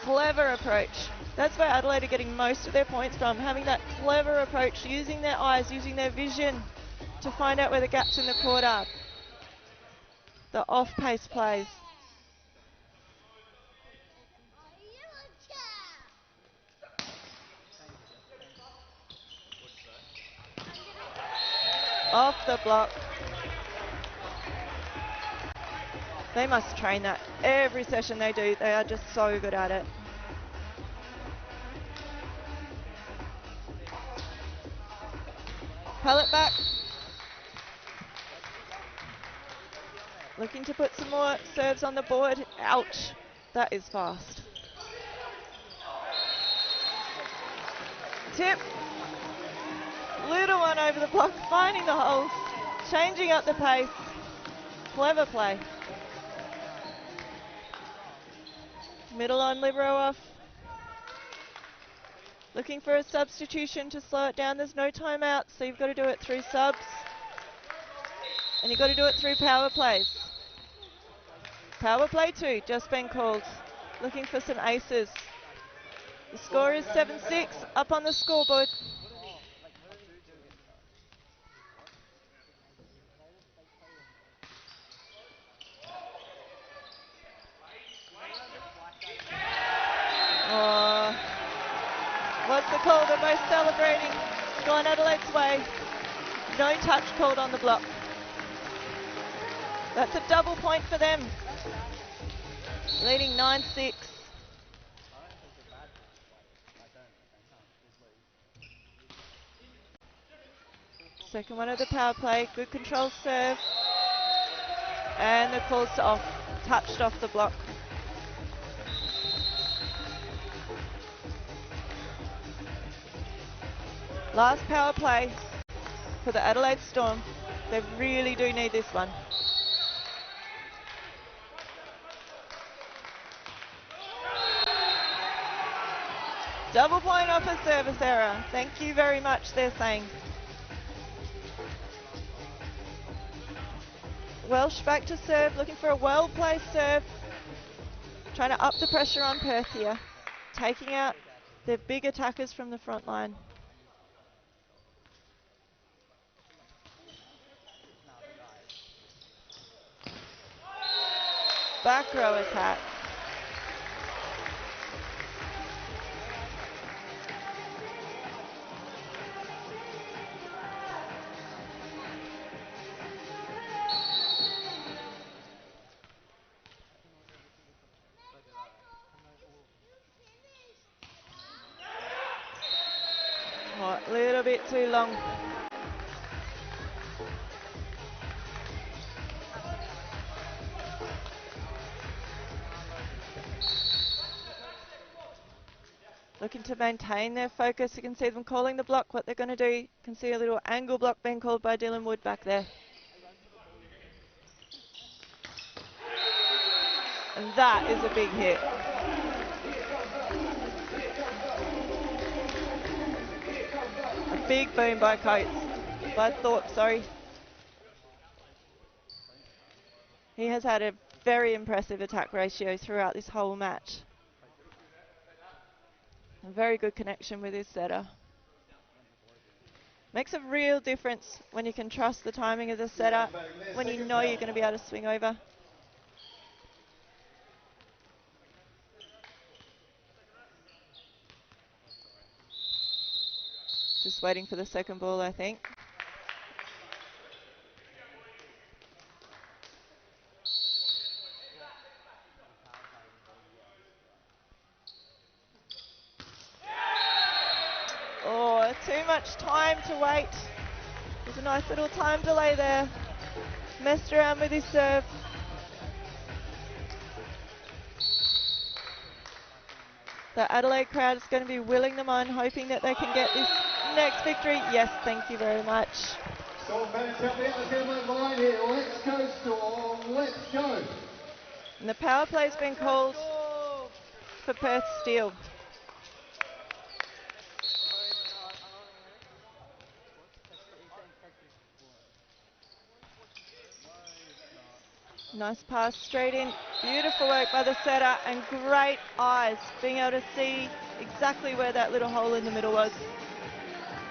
Clever approach. That's where Adelaide are getting most of their points from, having that clever approach, using their eyes, using their vision to find out where the gaps in the court are. The off-pace plays. Off the block. They must train that every session they do. They are just so good at it. Pallet back. Looking to put some more serves on the board. Ouch. That is fast. Tip. Little one over the block, finding the holes, changing up the pace. Clever play. Middle on libero off. Looking for a substitution to slow it down. There's no timeout, so you've got to do it through subs. And you've got to do it through power plays. Power play 2, just been called. Looking for some aces. The score is 7-6, up on the scoreboard. Oh, what's the call? They're both celebrating. Gone Adelaide's way. No touch called on the block. That's a double point for them. Leading 9-6. Second one of the power play. Good control serve. And the call's off. Touched off the block. Last power play for the Adelaide Storm. They really do need this one. Double point off a service error. Thank you very much, they're saying. Welsh back to serve, looking for a well-placed serve. Trying to up the pressure on Perth here. Taking out their big attackers from the front line. Back row attack. Oh, a little bit too long. Looking to maintain their focus. You can see them calling the block, what they're going to do. You can see a little angle block being called by Dylan Wood back there. And that is a big hit. A big boom by Thorpe, sorry. He has had a very impressive attack ratio throughout this whole match. A very good connection with his setter. Makes a real difference when you can trust the timing of the setter, when you know you're going to be able to swing over. Just waiting for the second ball, I think. Oh, too much time to wait. There's a nice little time delay there. Messed around with his serve. The Adelaide crowd is going to be willing them on, hoping that they can get this next victory. Yes, thank you very much. Storm fans, help me out. Let's get them line here. Let's go, Storm. Let's go. And the power play's been called for Perth Steel. Nice pass straight in. Beautiful work by the setter and great eyes, being able to see exactly where that little hole in the middle was.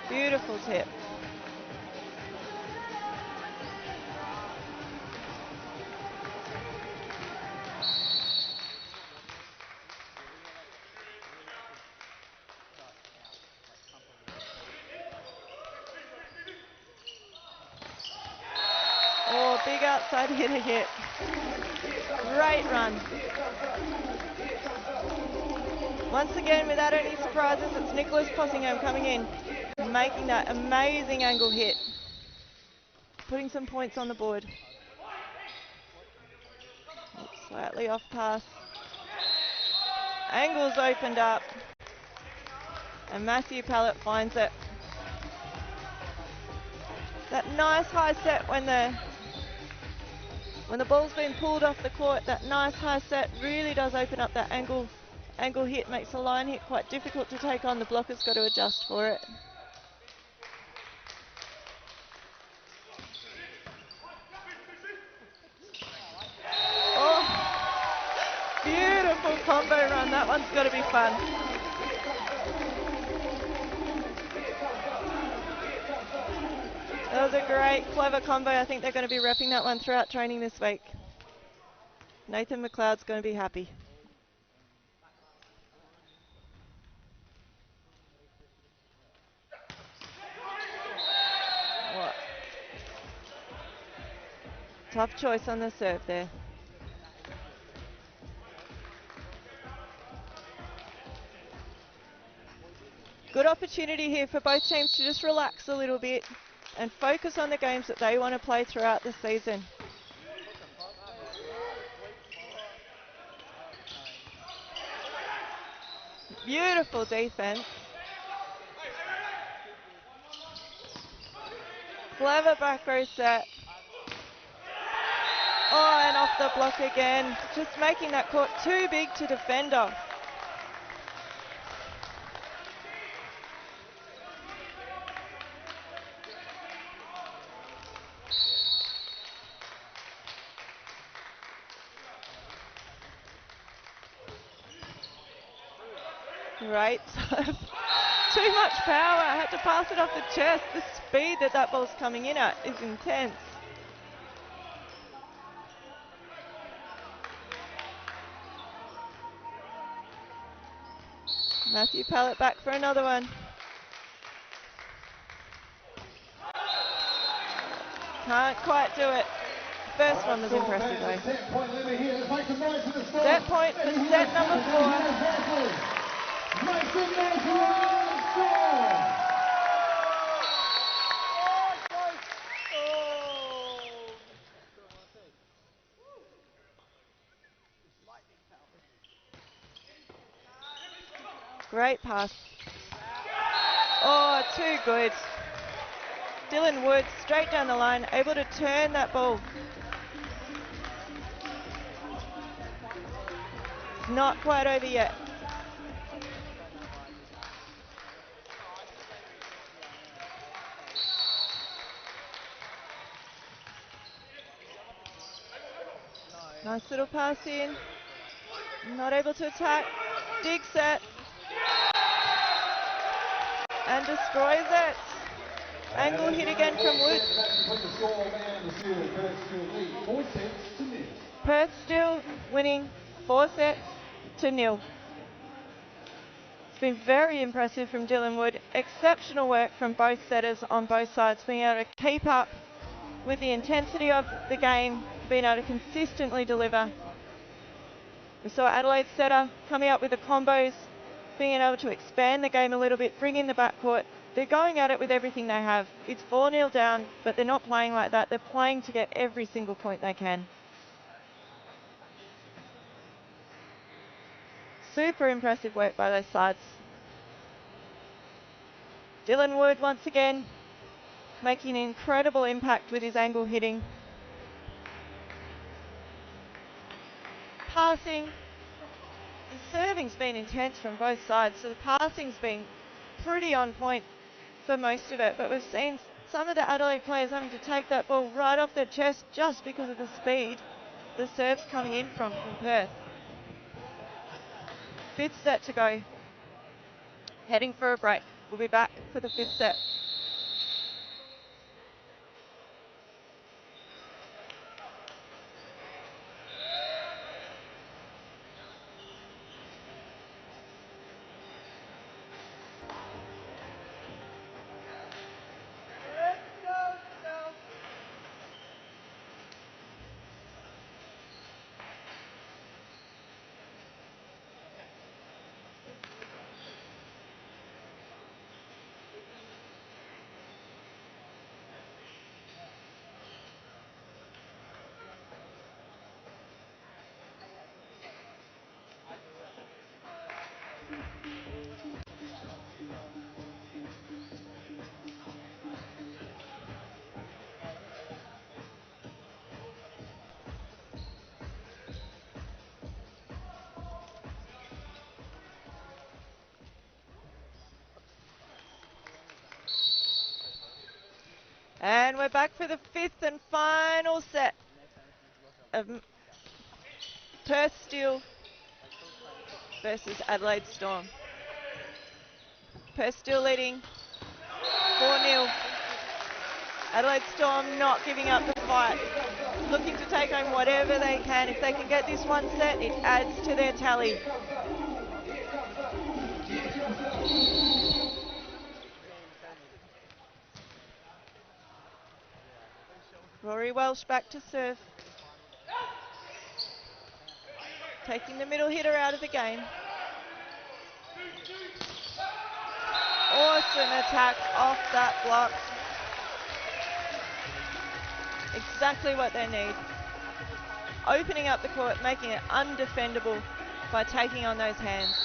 Beautiful tip. Oh, big outside hitter hit. Great run. Once again, without any surprises, it's Nicholas Possingham coming in. making that amazing angle hit, putting some points on the board. Slightly off pass. Angle's opened up, and Matthew Pallett finds it. That nice high set when the ball's been pulled off the court, that nice high set really does open up that angle hit, makes the line hit quite difficult to take on. The blocker's got to adjust for it. Oh, beautiful combo run. That one's got to be fun. That was a great, clever combo. I think they're going to be repping that one throughout training this week. Nathan McLeod's going to be happy. What? Tough choice on the serve there. Good opportunity here for both teams to just relax a little bit and focus on the games that they want to play throughout the season. Beautiful defense. Clever back row set. Oh, and off the block again. Just making that court too big to defend off. Great serve. Too much power. I had to pass it off the chest. The speed that ball's coming in at is intense. Matthew Pallett back for another one. Can't quite do it. First one was impressive though. Set point for set number 4. Great pass. Oh, too good. Dylan Wood straight down the line, able to turn that ball. It's not quite over yet. Nice little pass in. Not able to attack. Dig set. And destroys it. Angle hit again from Wood. Perth still winning 4-0. It's been very impressive from Dylan Wood. Exceptional work from both setters on both sides, being able to keep up with the intensity of the game, being able to consistently deliver. We saw Adelaide's setter coming up with the combos, being able to expand the game a little bit, bring in the backcourt. They're going at it with everything they have. It's 4-0 down, but they're not playing like that. They're playing to get every single point they can. Super impressive work by those sides. Dylan Wood once again making an incredible impact with his angle hitting. Passing. The serving's been intense from both sides, so the passing's been pretty on point for most of it, but we've seen some of the Adelaide players having to take that ball right off their chest just because of the speed the serve's coming in from Perth. Fifth set to go. Heading for a break. We'll be back for the fifth set. And we're back for the fifth and final set of Perth Steel versus Adelaide Storm. Perth Steel leading 4-0. Adelaide Storm not giving up the fight, looking to take home whatever they can. If they can get this one set, it adds to their tally. Rory Welsh back to serve. Taking the middle hitter out of the game. Awesome attack off that block. Exactly what they need. Opening up the court, making it undefendable by taking on those hands.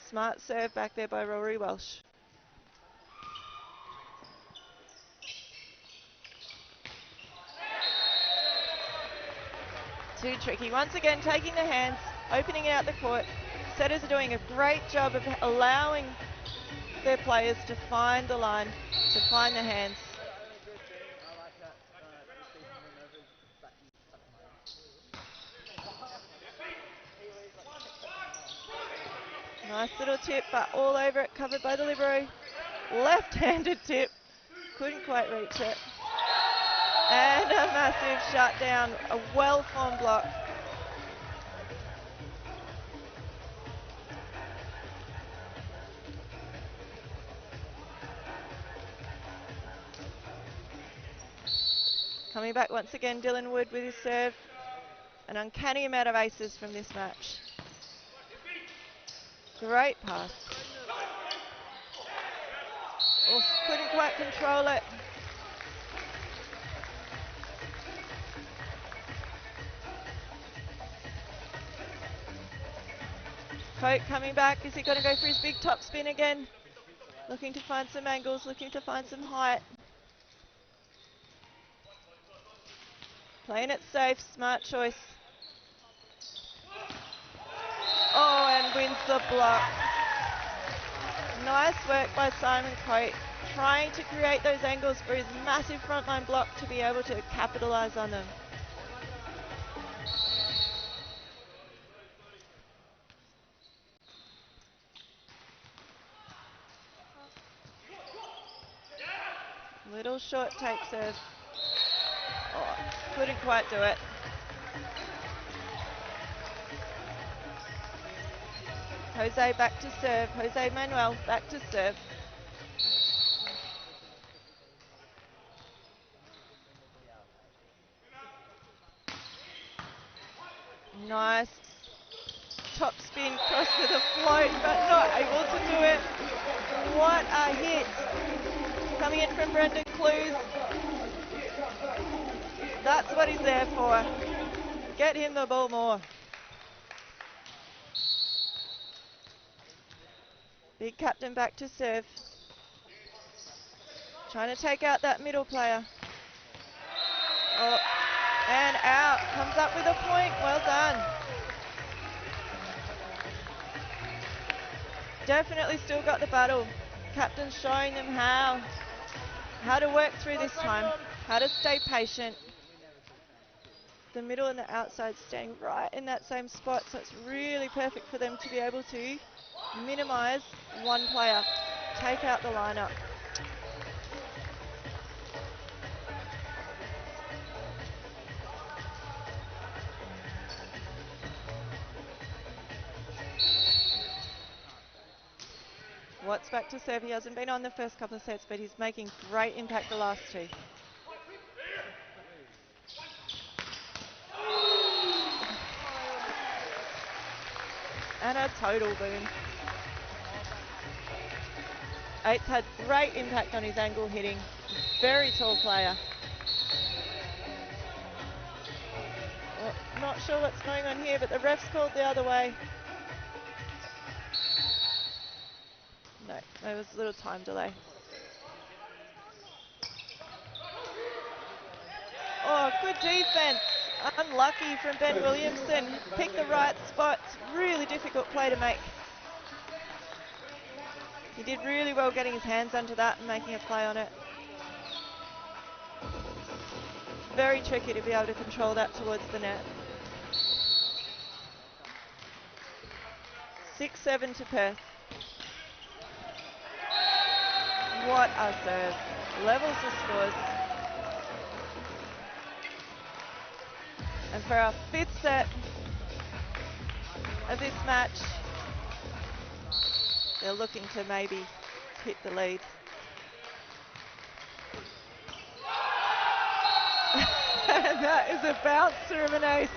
Smart serve back there by Rory Welsh. Too tricky. Once again, taking the hands, opening out the court. Setters are doing a great job of allowing their players to find the line, to find the hands. Nice little tip, but all over it, covered by the libero. Left-handed tip, couldn't quite reach it. And a massive shutdown, a well-formed block. Coming back once again, Dylan Wood with his serve. An uncanny amount of aces from this match. Great pass. Oof, couldn't quite control it. Coate coming back. Is he going to go for his big top spin again? Looking to find some angles, looking to find some height. Playing it safe, smart choice. Oh, and wins the block. Nice work by Simon Coate, trying to create those angles for his massive frontline block to be able to capitalise on them. Little short take serve. Oh, couldn't quite do it. Jose back to serve. Jose Manuel back to serve. Nice top spin, cross with a float, but not able to do it. What a hit. Coming in from Brendan Clues. That's what he's there for. Get him the ball more. Big captain back to serve. Trying to take out that middle player. Oh, and out. Comes up with a point. Well done. Definitely still got the battle. Captain's showing them how to work through this time, how to stay patient. The middle and the outside staying right in that same spot, so it's really perfect for them to be able to minimise one player, take out the lineup. Watts back to serve. He hasn't been on the first couple of sets, but he's making great impact the last two. And a total boom. Eighth had great impact on his angle hitting. Very tall player. Well, not sure what's going on here, but the ref's called the other way. No, there was a little time delay. Oh, good defense. Unlucky from Ben Williamson. Picked the right spot. Really difficult play to make. He did really well getting his hands under that and making a play on it. Very tricky to be able to control that towards the net. 6-7 to Perth. What a serve. Levels the scores. And for our 5th set of this match, they're looking to maybe hit the lead. And that is a bounce through an ace.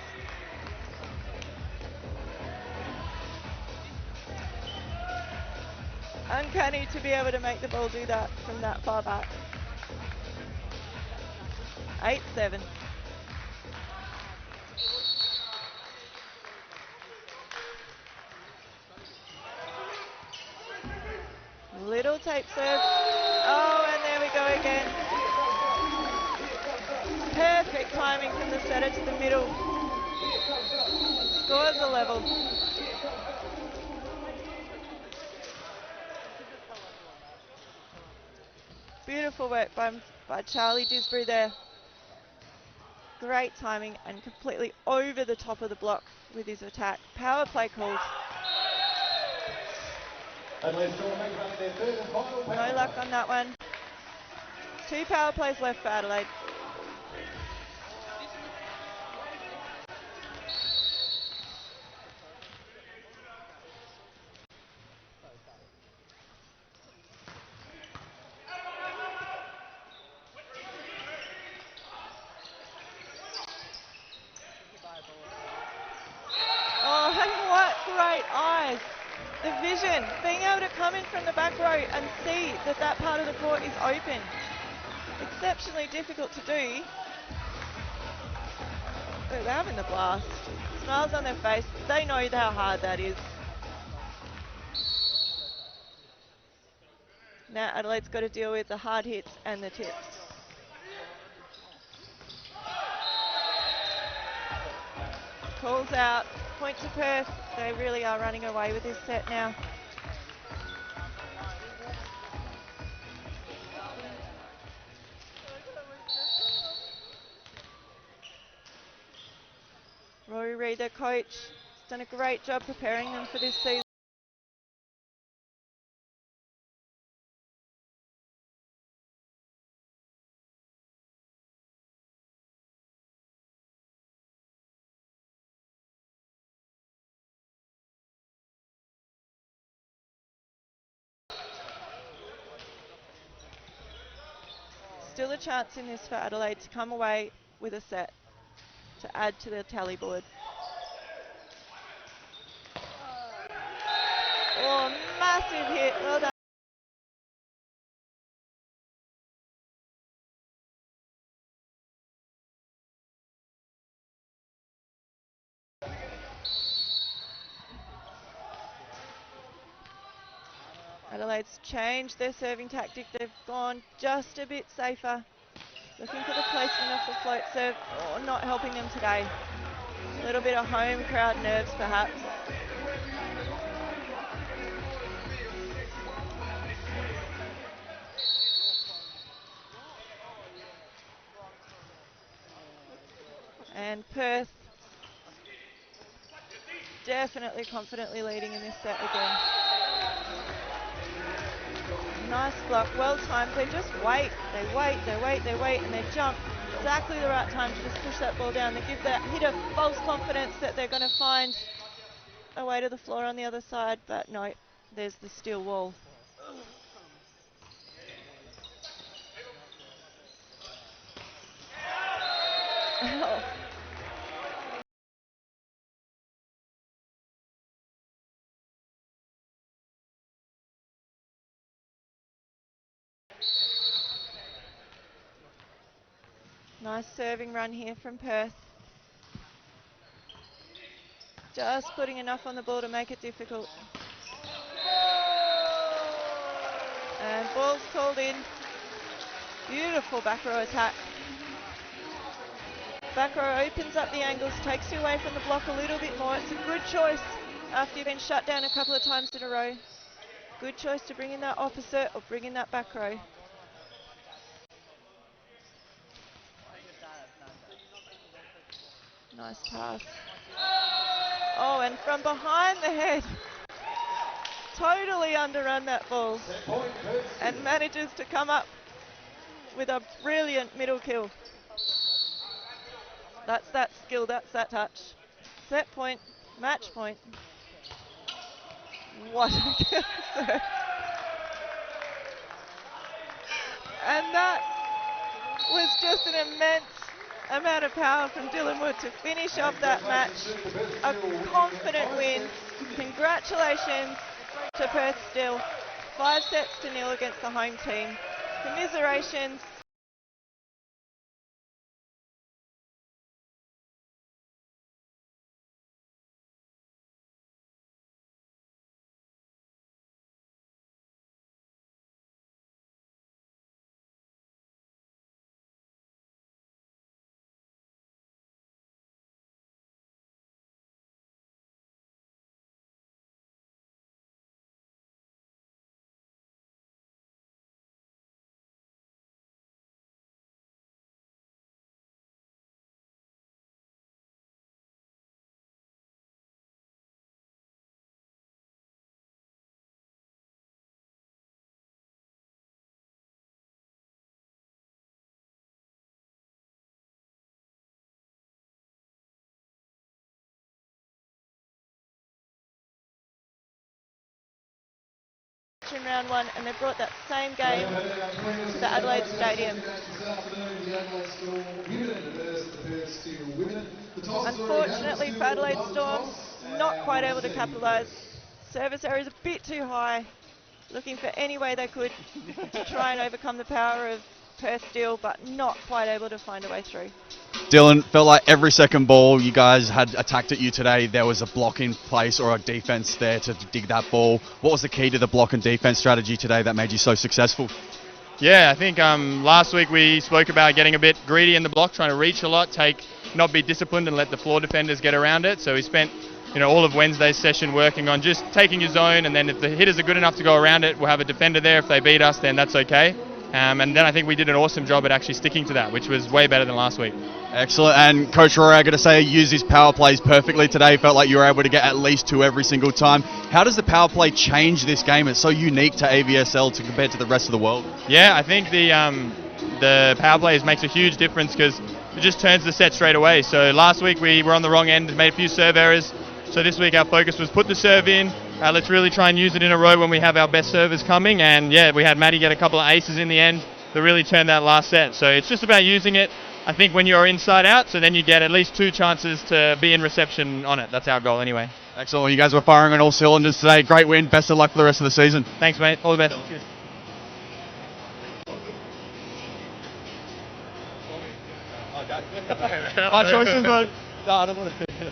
Uncanny to be able to make the ball do that from that far back. 8-7. Little tape serve. Oh, and there we go again. Perfect timing from the setter to the middle. Scores a level. Beautiful work by Charlie Disbury there. Great timing and completely over the top of the block with his attack. Power play called. Adelaide still make up their 3rd and final power No luck on that one. 2 power plays left for Adelaide. Oh, and what great eyes. The vision, being able to come in from the back row and see that that part of the court is open. Exceptionally difficult to do. But they're having the blast. Smiles on their face. They know how hard that is. Now Adelaide's got to deal with the hard hits and the tips. Calls out. Point to Perth. They really are running away with this set now. Rory Reid, their coach, has done a great job preparing them for this season. Still a chance in this for Adelaide to come away with a set to add to the tally board. Oh, massive hit. Well done. Adelaide's changed their serving tactic. They've gone just a bit safer. Looking for the placement off the float serve. Oh, not helping them today. A little bit of home crowd nerves perhaps. And Perth definitely confidently leading in this set again. Nice block, well timed. They just wait, they wait, and they jump exactly the right time to just push that ball down. They give that hitter false confidence that they're going to find a way to the floor on the other side, but no, there's the steel wall. Oh. Nice serving run here from Perth. Just putting enough on the ball to make it difficult. And ball's called in. Beautiful back row attack. Back row opens up the angles, takes you away from the block a little bit more. It's a good choice after you've been shut down a couple of times in a row. Good choice to bring in that opposite or bring in that back row. Nice pass. Oh, and from behind the head. Totally underrun that ball. And manages to come up with a brilliant middle kill. That's that skill, that's that touch. Set point, match point. What a kill serve. And that was just an immense amount of power from Dylan Wood to finish off that match. A confident win. Congratulations to Perth still. 5-0 against the home team. Commiserations. In round one, and they brought that same game to the Adelaide Stadium. Unfortunately for Adelaide Storm, not quite able to capitalise. Service area is a bit too high, looking for any way they could to try and overcome the power of Perth Steel, but not quite able to find a way through. Dylan, felt like every second ball you guys had attacked at you today, there was a block in place or a defence there to dig that ball. What was the key to the block and defence strategy today that made you so successful? Yeah, I think last week we spoke about getting a bit greedy in the block, trying to reach a lot, not be disciplined and let the floor defenders get around it. So we spent all of Wednesday's session working on just taking your zone, and then if the hitters are good enough to go around it, we'll have a defender there. If they beat us, then that's okay. And then I think we did an awesome job at actually sticking to that, which was way better than last week. Excellent. And Coach Rory, I got to say, used his power plays perfectly today. Felt like you were able to get at least 2 every single time. How does the power play change this game? It's so unique to AVSL compared to the rest of the world. Yeah, I think the power plays makes a huge difference because it just turns the set straight away. So last week we were on the wrong end, made a few serve errors. So this week our focus was put the serve in. Let's really try and use it in a row when we have our best servers coming. And yeah, we had Maddie get a couple of aces in the end that really turned that last set. So it's just about using it, I think, when you're inside out. So then you get at least 2 chances to be in reception on it. That's our goal anyway. Excellent. Well, you guys were firing on all cylinders today. Great win. Best of luck for the rest of the season. Thanks, mate. All the best. Cheers. My choices, but no, I don't want to.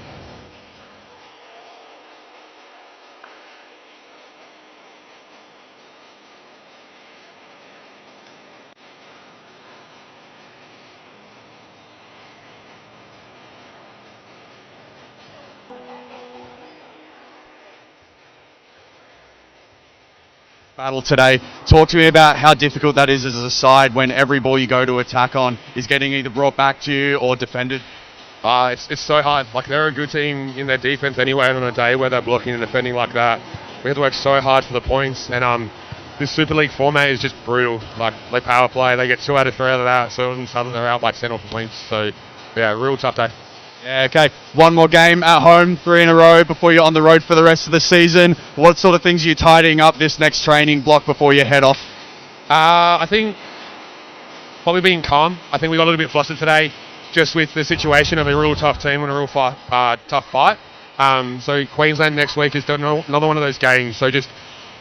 Battle today. Talk to me about how difficult that is as a side when every ball you go to attack on is getting either brought back to you or defended. It's so hard. Like, they're a good team in their defense anyway, and on a day where they're blocking and defending like that, we have to work so hard for the points. And this Super League format is just brutal. Like, they power play, they get 2 out of 3 out of that, so all of a sudden they're out by 10 off points. So yeah, real tough day. Yeah, okay. One more game at home, 3 in a row before you're on the road for the rest of the season. What sort of things are you tidying up this next training block before you head off? I think probably being calm. I think we got a little bit flustered today, just with the situation of a real tough team and a real tough fight. So Queensland next week is another one of those games. So just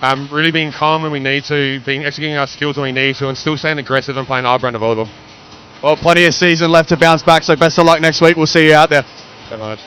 really being calm when we need to, being executing our skills when we need to, and still staying aggressive and playing our brand of volleyball. Well, plenty of season left to bounce back, so best of luck next week. We'll see you out there. So much.